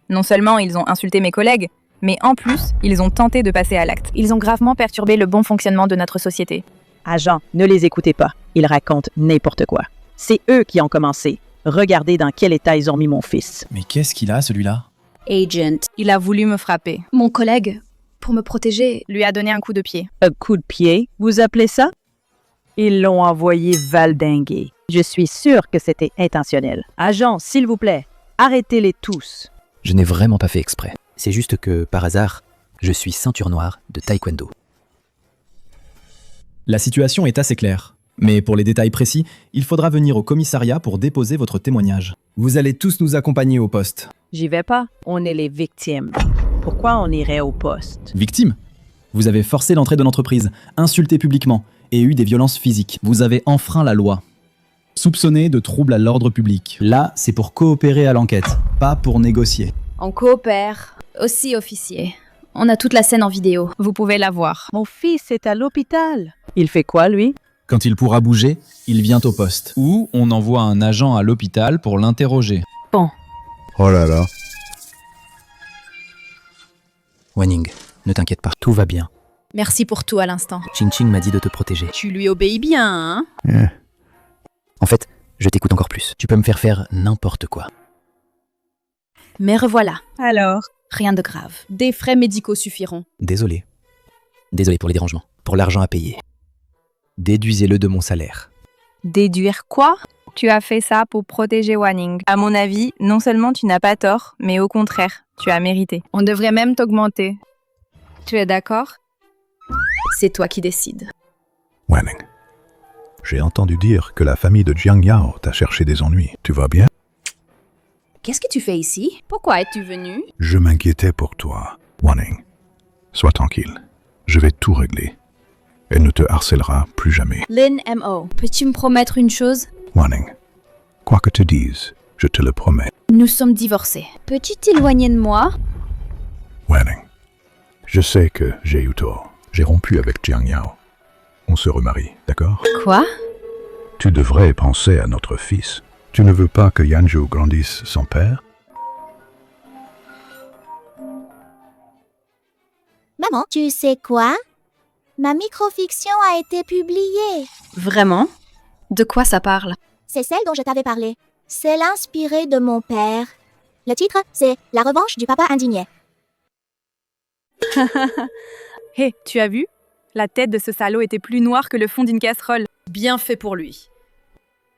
Non seulement ils ont insulté mes collègues, mais en plus, ils ont tenté de passer à l'acte. Ils ont gravement perturbé le bon fonctionnement de notre société. Agent, ne les écoutez pas. Ils racontent n'importe quoi. C'est eux qui ont commencé. Regardez dans quel état ils ont mis mon fils. Mais qu'est-ce qu'il a, celui-là? Agent. Il a voulu me frapper. Mon collègue, pour me protéger, Lui a donné un coup de pied. Un coup de pied, vous appelez ça? Ils l'ont envoyé valdinguer. Je suis sûre que c'était intentionnel. Agent, s'il vous plaît, arrêtez-les tous. Je n'ai vraiment pas fait exprès. C'est juste que, par hasard, je suis ceinture noire de taekwondo. La situation est assez claire. Mais pour les détails précis, il faudra venir au commissariat pour déposer votre témoignage. Vous allez tous nous accompagner au poste. J'y vais pas, on est les victimes. Pourquoi on irait au poste? Victime? Vous avez forcé l'entrée de l'entreprise, insulté publiquement et eu des violences physiques. Vous avez enfreint la loi. Soupçonné de troubles à l'ordre public. Là, c'est pour coopérer à l'enquête, pas pour négocier. on coopère. Aussi, officier. On a toute la scène en vidéo. Vous pouvez la voir. Mon fils est à l'hôpital. Il fait quoi, lui? Quand il pourra bouger, il vient au poste. Ou on envoie un agent à l'hôpital pour l'interroger. Oh là là. Wanning, ne t'inquiète pas, tout va bien. Merci pour tout à l'instant. Ching Ching m'a dit de te protéger. Tu lui obéis bien, hein? En fait, je t'écoute encore plus. Tu peux me faire n'importe quoi. Mais revoilà. Alors? Rien de grave. Des frais médicaux suffiront. Désolé. Désolé pour les dérangements, pour l'argent à payer. Déduisez-le de mon salaire. Déduire quoi? Tu as fait ça pour protéger Wanning. À mon avis, non seulement tu n'as pas tort, mais au contraire, tu as mérité. On devrait même t'augmenter. Tu es d'accord? C'est toi qui décides. Wanning, j'ai entendu dire que la famille de Jiang Yao t'a cherché des ennuis. Tu vas bien? Qu'est-ce que tu fais ici? Pourquoi es-tu venu? Je m'inquiétais pour toi. Wanning, sois tranquille. Je vais tout régler. Elle ne te harcèlera plus jamais. Lin M.O. Peux-tu me promettre une chose? Wanning, quoi que tu dises, je te le promets. Nous sommes divorcés. Peux-tu t'éloigner de moi? Wanning, je sais que j'ai eu tort. J'ai rompu avec Jiang Yao. On se remarie, d'accord? Quoi? Tu devrais penser à notre fils. Tu ne veux pas que Yanzhou grandisse sans père? Maman, tu sais quoi? Ma microfiction a été publiée. Vraiment? De quoi ça parle? C'est celle dont je t'avais parlé. C'est l'inspiré de mon père. Le titre, c'est La revanche du papa indigné. Hé, tu as vu? La tête de ce salaud était plus noire que le fond d'une casserole. Bien fait pour lui.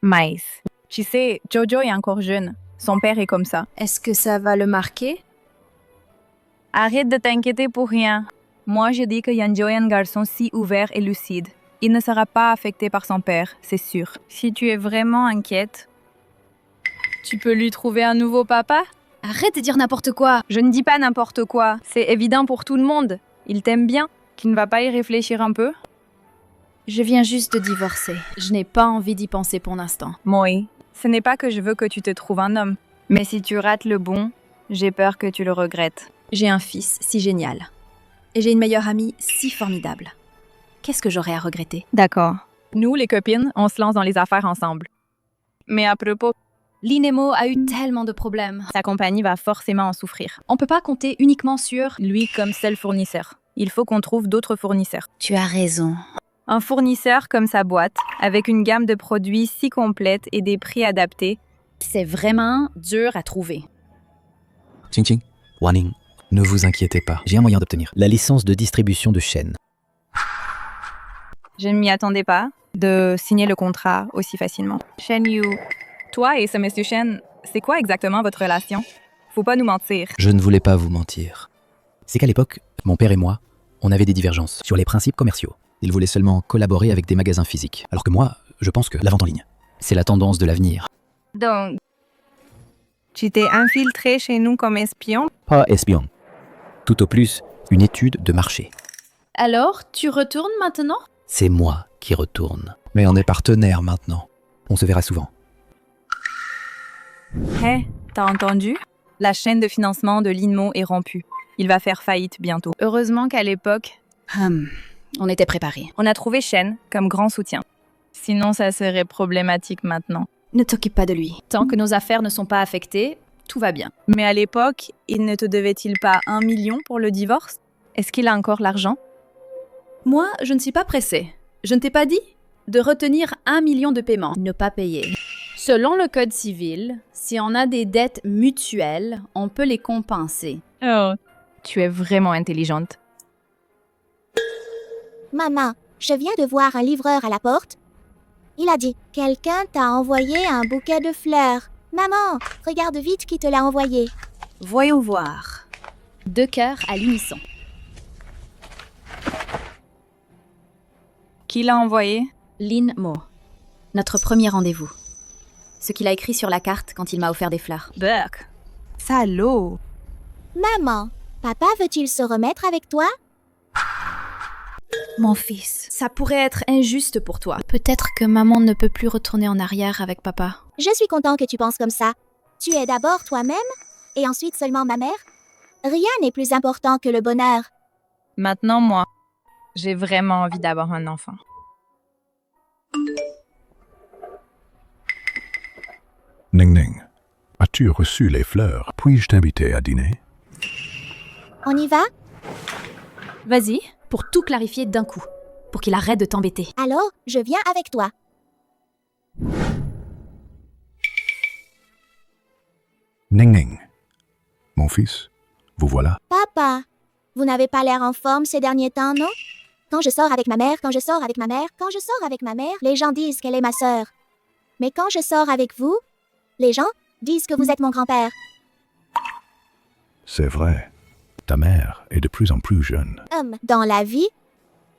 Maïs. Tu sais, Jojo est encore jeune. Son père est comme ça. Est-ce que ça va le marquer? Arrête de t'inquiéter pour rien. Moi, je dis que Yanjo est un garçon si ouvert et lucide. Il ne sera pas affecté par son père, c'est sûr. Si tu es vraiment inquiète, tu peux lui trouver un nouveau papa? Arrête de dire n'importe quoi. Je ne dis pas n'importe quoi. C'est évident pour tout le monde. Il t'aime bien. Tu ne vas pas y réfléchir un peu? Je viens juste de divorcer. Je n'ai pas envie d'y penser pour l'instant. Moi, ce n'est pas que je veux que tu te trouves un homme. Mais si tu rates le bon, j'ai peur que tu le regrettes. J'ai un fils si génial. Et j'ai une meilleure amie si formidable. Qu'est-ce que j'aurais à regretter? D'accord. Nous, les copines, on se lance dans les affaires ensemble. Mais à propos, Linemo a eu tellement de problèmes. sa compagnie va forcément en souffrir. On peut pas compter uniquement sur... Lui comme seul fournisseur. Il faut qu'on trouve d'autres fournisseurs. Tu as raison. Un fournisseur comme sa boîte, avec une gamme de produits si complète et des prix adaptés. C'est vraiment dur à trouver. Ching Ching, Wanning, ne vous inquiétez pas. J'ai un moyen d'obtenir la licence de distribution de chaîne. Je ne m'y attendais pas de signer le contrat aussi facilement. Shen Yu, toi et ce monsieur Shen, c'est quoi exactement votre relation? Faut pas nous mentir. Je ne voulais pas vous mentir. C'est qu'à l'époque, mon père et moi, on avait des divergences sur les principes commerciaux. Il voulait seulement collaborer avec des magasins physiques. Alors que moi, je pense que la vente en ligne, c'est la tendance de l'avenir. Donc, tu t'es infiltré chez nous comme espion? Pas espion. Tout au plus, une étude de marché. Alors, tu retournes maintenant? C'est moi qui retourne. Mais on est partenaires maintenant. On se verra souvent. Hé, t'as entendu? La chaîne de financement de Linmo est rompue. Il va faire faillite bientôt. Heureusement qu'à l'époque, On était préparés. on a trouvé Shen comme grand soutien. Sinon, ça serait problématique maintenant. Ne t'occupe pas de lui. Tant que nos affaires ne sont pas affectées, tout va bien. Mais à l'époque, il ne te devait-il pas 1 million pour le divorce? Est-ce qu'il a encore l'argent? Moi, je ne suis pas pressée. Je ne t'ai pas dit de retenir 1 million de paiements, ne pas payer. Selon le Code civil, si on a des dettes mutuelles, on peut les compenser. Oh, tu es vraiment intelligente. Maman, je viens de voir un livreur à la porte. Il a dit, quelqu'un t'a envoyé un bouquet de fleurs. Maman, regarde vite qui te l'a envoyé. Voyons voir. 2 cœurs à l'unisson. Qui l'a envoyé? Lin Mo. Notre premier rendez-vous. Ce qu'il a écrit sur la carte quand il m'a offert des fleurs. Burk. Salaud. Maman, papa veut-il se remettre avec toi? Mon fils, ça pourrait être injuste pour toi. Peut-être que maman ne peut plus retourner en arrière avec papa. Je suis content que tu penses comme ça. Tu es d'abord toi-même et ensuite seulement ma mère. Rien n'est plus important que le bonheur. Maintenant, moi, j'ai vraiment envie d'avoir un enfant. Ning Ning, as-tu reçu les fleurs? Puis-je t'inviter à dîner? On y va? Vas-y, pour tout clarifier d'un coup. Pour qu'il arrête de t'embêter. Alors, je viens avec toi. Ning Ning, mon fils, vous voilà. Papa, vous n'avez pas l'air en forme ces derniers temps, non? Quand je sors avec ma mère, quand je sors avec ma mère, les gens disent qu'elle est ma sœur. Mais quand je sors avec vous, les gens disent que vous êtes mon grand-père. C'est vrai, ta mère est de plus en plus jeune. Dans la vie,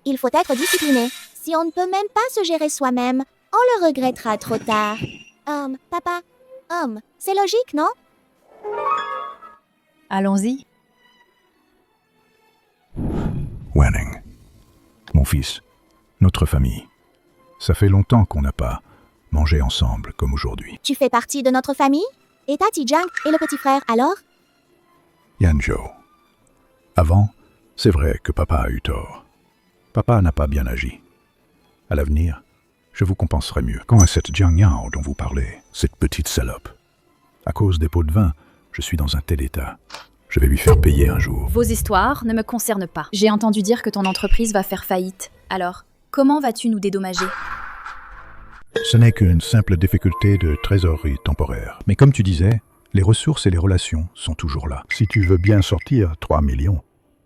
il faut être discipliné. Si on ne peut même pas se gérer soi-même, on le regrettera trop tard. Papa, c'est logique, non? Allons-y. Wanning, mon fils, notre famille. Ça fait longtemps qu'on n'a pas mangé ensemble comme aujourd'hui. Tu fais partie de notre famille? Et Tati Jiang et le petit frère, alors? Yanzhou. Avant, c'est vrai que papa a eu tort. Papa n'a pas bien agi. À l'avenir, je vous compenserai mieux. Quand à cette Jiang Yao dont vous parlez, cette petite salope. À cause des pots de vin, je suis dans un tel état. Je vais lui faire payer un jour. Vos histoires ne me concernent pas. J'ai entendu dire que ton entreprise va faire faillite. Alors, comment vas-tu nous dédommager? Ce n'est qu'une simple difficulté de trésorerie temporaire. Mais comme tu disais, les ressources et les relations sont toujours là. Si tu veux bien sortir 3 millions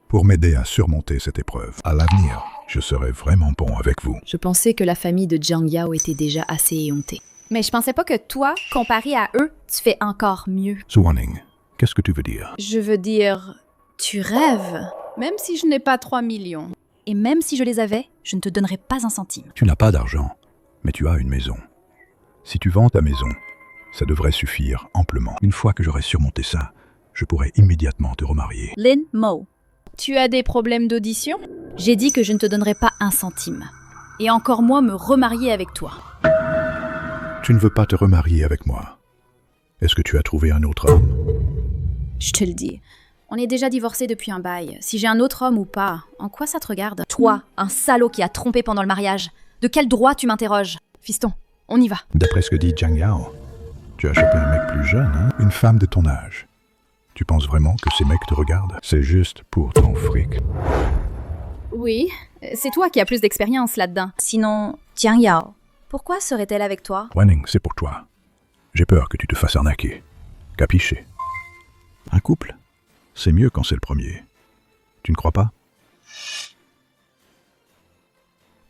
pour m'aider à surmonter cette épreuve, à l'avenir, je serai vraiment bon avec vous. Je pensais que la famille de Jiang Yao était déjà assez éhontée. Mais je pensais pas que toi, comparé à eux, tu fais encore mieux. Wanning, qu'est-ce que tu veux dire? Je veux dire, tu rêves. Même si je n'ai pas 3 millions. Et même si je les avais, je ne te donnerais pas un centime. Tu n'as pas d'argent, mais tu as une maison. Si tu vends ta maison, ça devrait suffire amplement. Une fois que j'aurai surmonté ça, je pourrai immédiatement te remarier. Lin Mo, tu as des problèmes d'audition? J'ai dit que je ne te donnerais pas un centime. Et encore moins me remarier avec toi. Tu ne veux pas te remarier avec moi. Est-ce que tu as trouvé un autre homme? Je te le dis. On est déjà divorcés depuis un bail. Si j'ai un autre homme ou pas, en quoi ça te regarde? Toi, un salaud qui a trompé pendant le mariage. De quel droit tu m'interroges? Fiston, on y va. D'après ce que dit Jiang Yao, tu as chopé un mec plus jeune, hein? Une femme de ton âge. Tu penses vraiment que ces mecs te regardent? C'est juste pour ton fric. Oui, c'est toi qui as plus d'expérience là-dedans. Sinon, Jiang Yao. Pourquoi serait-elle avec toi? Wanning, c'est pour toi. J'ai peur que tu te fasses arnaquer. Capiché? Un couple, c'est mieux quand c'est le premier. Tu ne crois pas?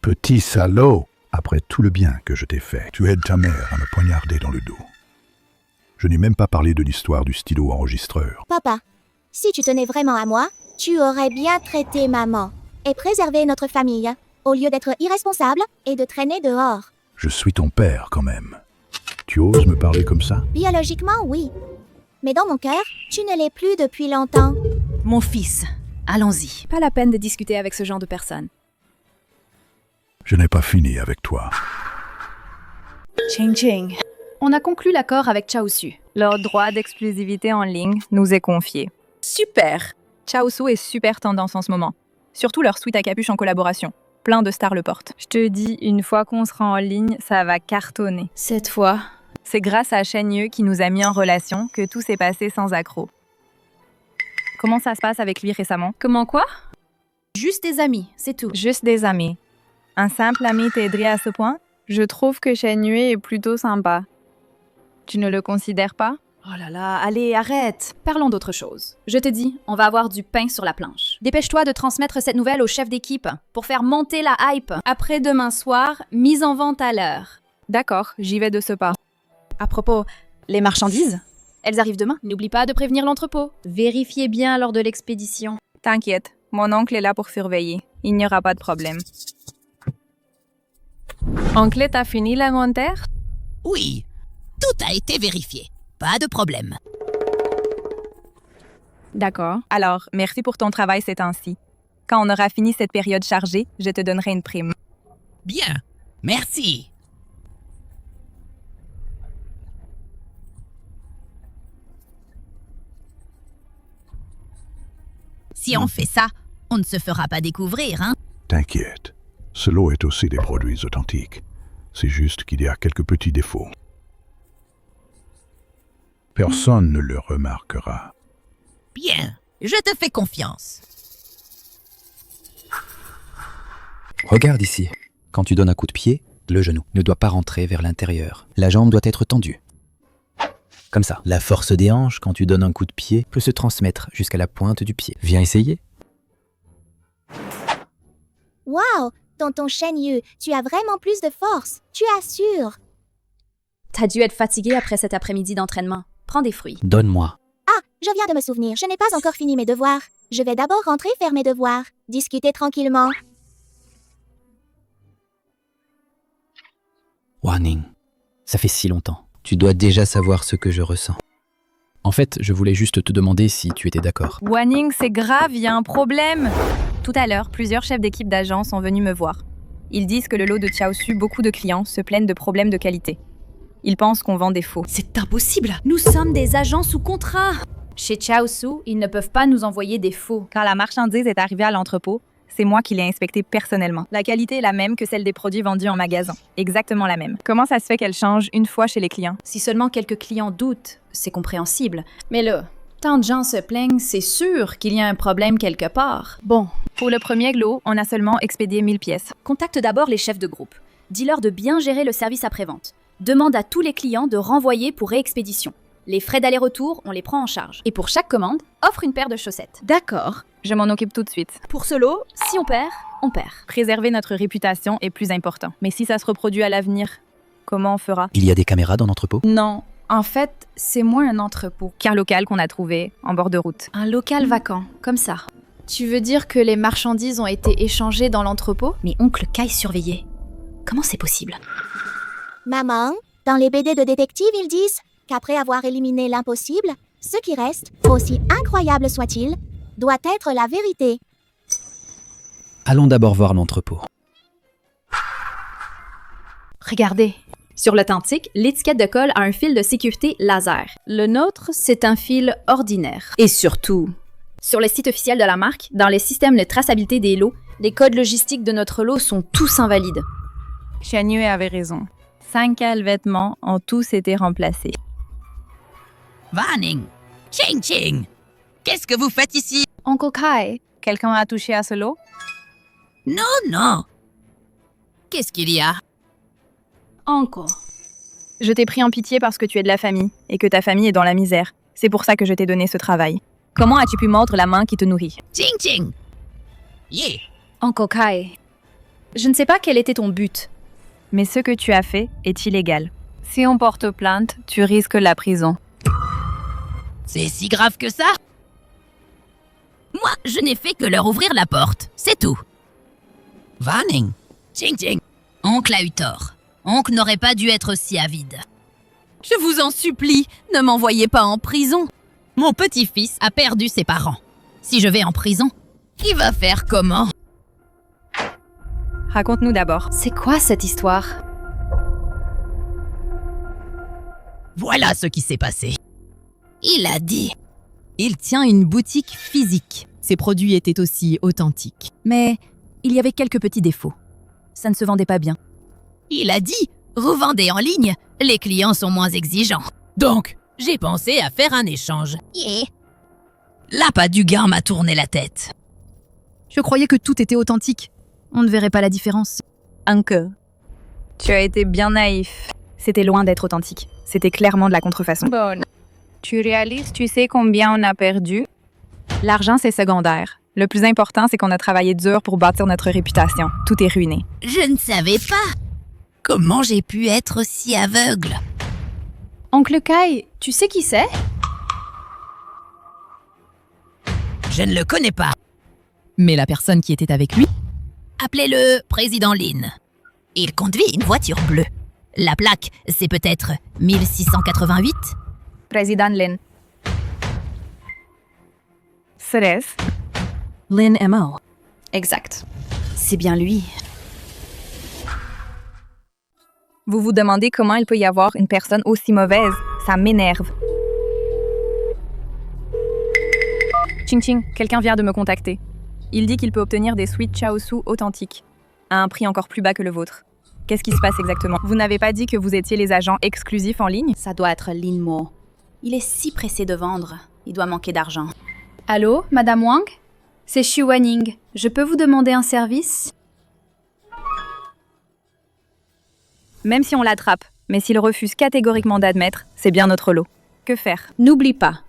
Petit salaud! Après tout le bien que je t'ai fait, tu aides ta mère à me poignarder dans le dos. Je n'ai même pas parlé de l'histoire du stylo enregistreur. Papa, si tu tenais vraiment à moi, tu aurais bien traité maman et préservé notre famille, au lieu d'être irresponsable et de traîner dehors. Je suis ton père quand même. Tu oses me parler comme ça? Biologiquement, oui. Mais dans mon cœur, tu ne l'es plus depuis longtemps. Mon fils, allons-y. Pas la peine de discuter avec ce genre de personne. Je n'ai pas fini avec toi. Ching Ching. On a conclu l'accord avec Chaosu. Leur droit d'exclusivité en ligne nous est confié. Super! Chaosu est super tendance en ce moment. Surtout leur suite à capuche en collaboration. Plein de stars le portent. Je te dis, une fois qu'on sera en ligne, ça va cartonner. Cette fois, C'est grâce à Shen qui nous a mis en relation que tout s'est passé sans accroc. Comment ça se passe avec lui récemment? Comment quoi? Juste des amis, c'est tout. Juste des amis. Un simple ami t'aiderait à ce point? Je trouve que Shen est plutôt sympa. Tu ne le considères pas? Oh là là, allez, arrête. Parlons d'autre chose. Je te dis, on va avoir du pain sur la planche. Dépêche-toi de transmettre cette nouvelle au chef d'équipe pour faire monter la hype. Après demain soir, mise en vente à l'heure. D'accord, j'y vais de ce pas. À propos, les marchandises? Elles arrivent demain. N'oublie pas de prévenir l'entrepôt. Vérifiez bien lors de l'expédition. T'inquiète, mon oncle est là pour surveiller. Il n'y aura pas de problème. Oncle, t'as fini l'inventaire? Oui, tout a été vérifié. Pas de problème. D'accord. Alors, merci pour ton travail ces temps-ci. Quand on aura fini cette période chargée, je te donnerai une prime. Bien, merci. Si on fait ça, on ne se fera pas découvrir, hein? T'inquiète, ce lot est aussi des produits authentiques. C'est juste qu'il y a quelques petits défauts. Personne ne le remarquera. Bien, je te fais confiance. Regarde ici. Quand tu donnes un coup de pied, le genou ne doit pas rentrer vers l'intérieur. La jambe doit être tendue. Comme ça. La force des hanches, quand tu donnes un coup de pied, peut se transmettre jusqu'à la pointe du pied. Viens essayer. Waouh, tonton Shen, tu as vraiment plus de force. Tu assures. T'as dû être fatigué après cet après-midi d'entraînement. Prends des fruits. Donne-moi. Ah, je viens de me souvenir, je n'ai pas encore fini mes devoirs. Je vais d'abord rentrer faire mes devoirs. Discuter tranquillement. Wanning, ça fait si longtemps. Tu dois déjà savoir ce que je ressens. En fait, je voulais juste te demander si tu étais d'accord. Wanning, c'est grave, il y a un problème. Tout à l'heure, plusieurs chefs d'équipe d'agents sont venus me voir. Ils disent que le lot de Chaosu, beaucoup de clients se plaignent de problèmes de qualité. Ils pensent qu'on vend des faux. C'est impossible. Nous sommes des agents sous contrat. Chez Chaosu, ils ne peuvent pas nous envoyer des faux. Quand la marchandise est arrivée à l'entrepôt, c'est moi qui l'ai inspectée personnellement. La qualité est la même que celle des produits vendus en magasin. Exactement la même. Comment ça se fait qu'elle change une fois chez les clients? Si seulement quelques clients doutent, c'est compréhensible. Mais là, tant de gens se plaignent, c'est sûr qu'il y a un problème quelque part. Bon, pour le premier lot, on a seulement expédié 1000 pièces. Contacte d'abord les chefs de groupe. Dis-leur de bien gérer le service après-vente. Demande à tous les clients de renvoyer pour réexpédition. Les frais d'aller-retour, on les prend en charge. Et pour chaque commande, offre une paire de chaussettes. D'accord. Je m'en occupe tout de suite. Pour ce lot, si on perd, on perd. Préserver notre réputation est plus important. Mais si ça se reproduit à l'avenir, comment on fera? Il y a des caméras dans l'entrepôt? Non. En fait, c'est moins un entrepôt qu'un local qu'on a trouvé en bord de route. Un local vacant, comme ça. Tu veux dire que les marchandises ont été échangées dans l'entrepôt? Mais oncle Kai surveillait. Comment c'est possible? Maman, dans les BD de détectives, ils disent qu'après avoir éliminé l'impossible, ce qui reste, aussi incroyable soit-il, doit être la vérité. Allons d'abord voir l'entrepôt. Regardez. Sur l'authentique, l'étiquette de colle a un fil de sécurité laser. Le nôtre, c'est un fil ordinaire. Et surtout, sur le site officiel de la marque, dans les systèmes de traçabilité des lots, les codes logistiques de notre lot sont tous invalides. Shen avait raison. 5 vêtements ont tous été remplacés. Wanning, Ching Ching, qu'est-ce que vous faites ici? Oncle Kai, quelqu'un a touché à ce lot? Non, non. Qu'est-ce qu'il y a? Oncle. Je t'ai pris en pitié parce que tu es de la famille et que ta famille est dans la misère. C'est pour ça que je t'ai donné ce travail. Comment as-tu pu mordre la main qui te nourrit? Ching Ching. Yeah. Oncle Kai, je ne sais pas quel était ton but. Mais ce que tu as fait est illégal. Si on porte plainte, tu risques la prison. C'est si grave que ça? Moi, je n'ai fait que leur ouvrir la porte, c'est tout. Wanning, Ching Ching, oncle a eu tort. Oncle n'aurait pas dû être si avide. Je vous en supplie, ne m'envoyez pas en prison. Mon petit-fils a perdu ses parents. Si je vais en prison, il va faire comment? Raconte-nous d'abord. C'est quoi cette histoire? Voilà ce qui s'est passé. Il a dit. Il tient une boutique physique. Ses produits étaient aussi authentiques. Mais il y avait quelques petits défauts. Ça ne se vendait pas bien. Il a dit Revendez en ligne, les clients sont moins exigeants. Donc, j'ai pensé à faire un échange. Yeah. L'appât du gain m'a tourné la tête. Je croyais que tout était authentique. On ne verrait pas la différence. Uncle, tu as été bien naïf. C'était loin d'être authentique. C'était clairement de la contrefaçon. Bon. Tu réalises, tu sais combien on a perdu? L'argent, c'est secondaire. Le plus important, c'est qu'on a travaillé dur pour bâtir notre réputation. Tout est ruiné. Je ne savais pas. Comment j'ai pu être si aveugle? Oncle Kai, tu sais qui c'est? Je ne le connais pas. Mais la personne qui était avec lui, Appelez-le Président Lin. Il conduit une voiture bleue. La plaque, c'est peut-être 1688? Président Lin. Serait-ce? Lin M.O. Exact. C'est bien lui. Vous vous demandez comment il peut y avoir une personne aussi mauvaise. Ça m'énerve. Ching Ching, quelqu'un vient de me contacter. Il dit qu'il peut obtenir des sweets Chaosu authentiques, à un prix encore plus bas que le vôtre. Qu'est-ce qui se passe exactement? Vous n'avez pas dit que vous étiez les agents exclusifs en ligne? Ça doit être Lin Mo. Il est si pressé de vendre. Il doit manquer d'argent. Allô, Madame Wang? C'est Xu Wanning. Je peux vous demander un service? Même si on l'attrape, mais s'il refuse catégoriquement d'admettre, c'est bien notre lot. Que faire? N'oublie pas,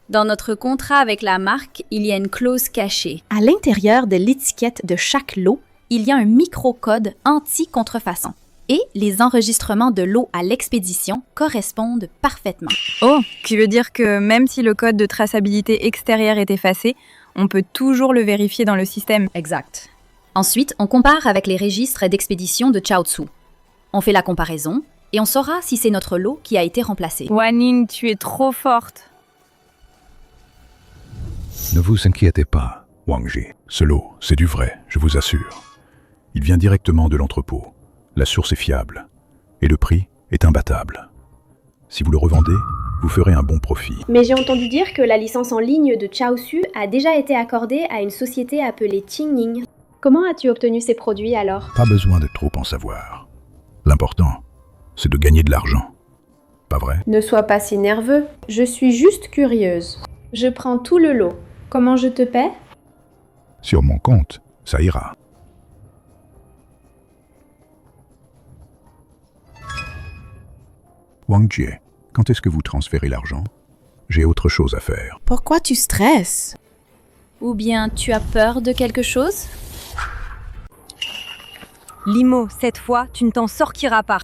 dans notre contrat avec la marque, il y a une clause cachée. À l'intérieur de l'étiquette de chaque lot, il y a un microcode anti-contrefaçon. Et les enregistrements de lot à l'expédition correspondent parfaitement. Oh, qui veut dire que même si le code de traçabilité extérieure est effacé, on peut toujours le vérifier dans le système. Exact. Ensuite, on compare avec les registres d'expédition de Chaosu. On fait la comparaison et on saura si c'est notre lot qui a été remplacé. Wanning, tu es trop forte. Ne vous inquiétez pas, Wang Ji. Ce lot, c'est du vrai, je vous assure. Il vient directement de l'entrepôt. La source est fiable. Et le prix est imbattable. Si vous le revendez, vous ferez un bon profit. Mais j'ai entendu dire que la licence en ligne de Chaosu a déjà été accordée à une société appelée Qingning. Comment as-tu obtenu ces produits alors? Pas besoin de trop en savoir. L'important, c'est de gagner de l'argent. Pas vrai? Ne sois pas si nerveux. Je suis juste curieuse. Je prends tout le lot. Comment je te paie? Sur mon compte, ça ira. Wang Jie, quand est-ce que vous transférez l'argent? J'ai autre chose à faire. Pourquoi tu stresses? Ou bien tu as peur de quelque chose? Limo, cette fois, tu ne t'en sortiras pas.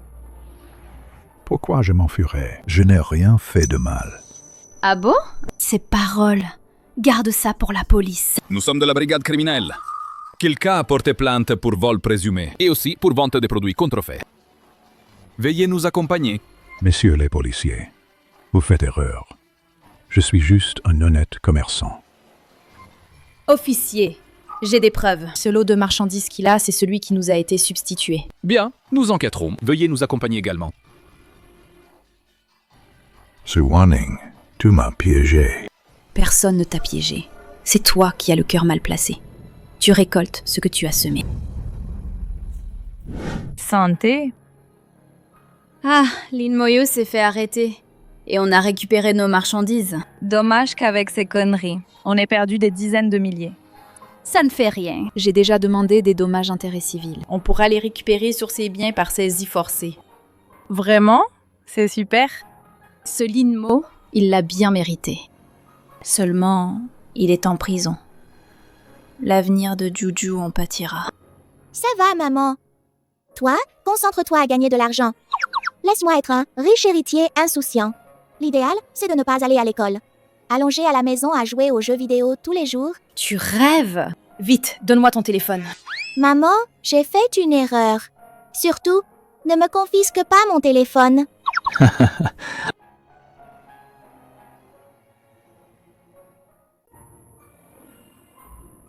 Pourquoi je m'enfuirais? Je n'ai rien fait de mal. Ah bon? Ces paroles. Garde ça pour la police. Nous sommes de la brigade criminelle. Quelqu'un a porté plainte pour vol présumé et aussi pour vente de produits contrefaits. Veuillez nous accompagner. Messieurs les policiers, vous faites erreur. Je suis juste un honnête commerçant. Officier, j'ai des preuves. Ce lot de marchandises qu'il a, c'est celui qui nous a été substitué. Bien, nous enquêterons. Veuillez nous accompagner également. Ce Wanning, tu m'as piégé. Personne ne t'a piégé. C'est toi qui as le cœur mal placé. Tu récoltes ce que tu as semé. Santé. Ah, Lin Moyo s'est fait arrêter. Et on a récupéré nos marchandises. Dommage qu'avec ces conneries, on ait perdu des dizaines de milliers. Ça ne fait rien. J'ai déjà demandé des dommages intérêts civils. On pourra les récupérer sur ses biens par saisie forcée. Vraiment? C'est super. Ce Lin Mo, il l'a bien mérité. Seulement, il est en prison. L'avenir de Juju en pâtira. Ça va, maman. Toi, concentre-toi à gagner de l'argent. Laisse-moi être un riche héritier insouciant. L'idéal, c'est de ne pas aller à l'école. Allongé à la maison à jouer aux jeux vidéo tous les jours. Tu rêves! Vite, donne-moi ton téléphone. Maman, j'ai fait une erreur. Surtout, ne me confisque pas mon téléphone.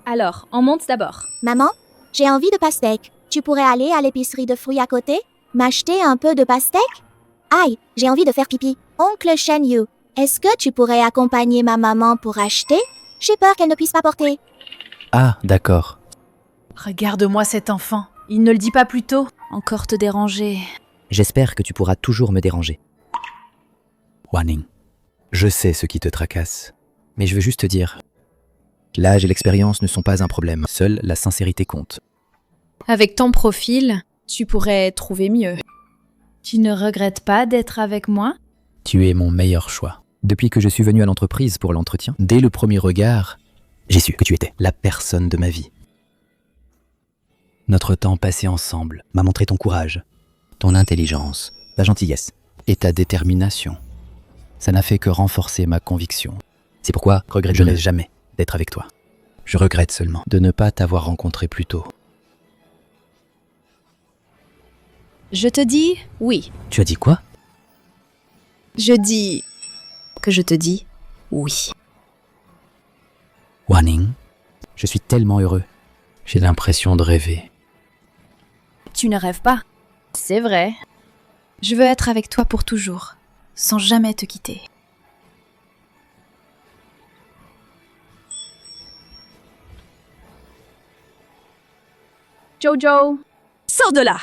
Alors, on monte d'abord. Maman, j'ai envie de pastèque. Tu pourrais aller à l'épicerie de fruits à côté? M'acheter un peu de pastèque? Aïe, j'ai envie de faire pipi. Oncle Shen Yu, est-ce que tu pourrais accompagner ma maman pour acheter? J'ai peur qu'elle ne puisse pas porter. Ah, d'accord. Regarde-moi cet enfant. Il ne le dit pas plus tôt. Encore te déranger. J'espère que tu pourras toujours me déranger. Wanning, je sais ce qui te tracasse, mais je veux juste te dire, l'âge et l'expérience ne sont pas un problème, seule la sincérité compte. Avec ton profil, tu pourrais trouver mieux. Tu ne regrettes pas d'être avec moi? Tu es mon meilleur choix. Depuis que je suis venu à l'entreprise pour l'entretien, dès le premier regard, j'ai su que tu étais la personne de ma vie. Notre temps passé ensemble m'a montré ton courage, ton intelligence, ta gentillesse et ta détermination. Ça n'a fait que renforcer ma conviction. C'est pourquoi je ne regretterai jamais d'être avec toi. Je regrette seulement de ne pas t'avoir rencontré plus tôt. Je te dis oui. Tu as dit quoi? Je dis que je te dis oui. Wanning, je suis tellement heureux. J'ai l'impression de rêver. Tu ne rêves pas. C'est vrai. Je veux être avec toi pour toujours, sans jamais te quitter. Jojo, sors de là!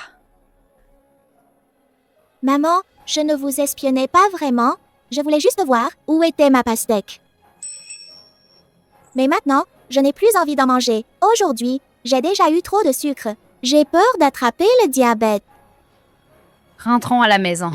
Maman, je ne vous espionnais pas vraiment. Je voulais juste voir où était ma pastèque. Mais maintenant, je n'ai plus envie d'en manger. Aujourd'hui, j'ai déjà eu trop de sucre. J'ai peur d'attraper le diabète. Rentrons à la maison.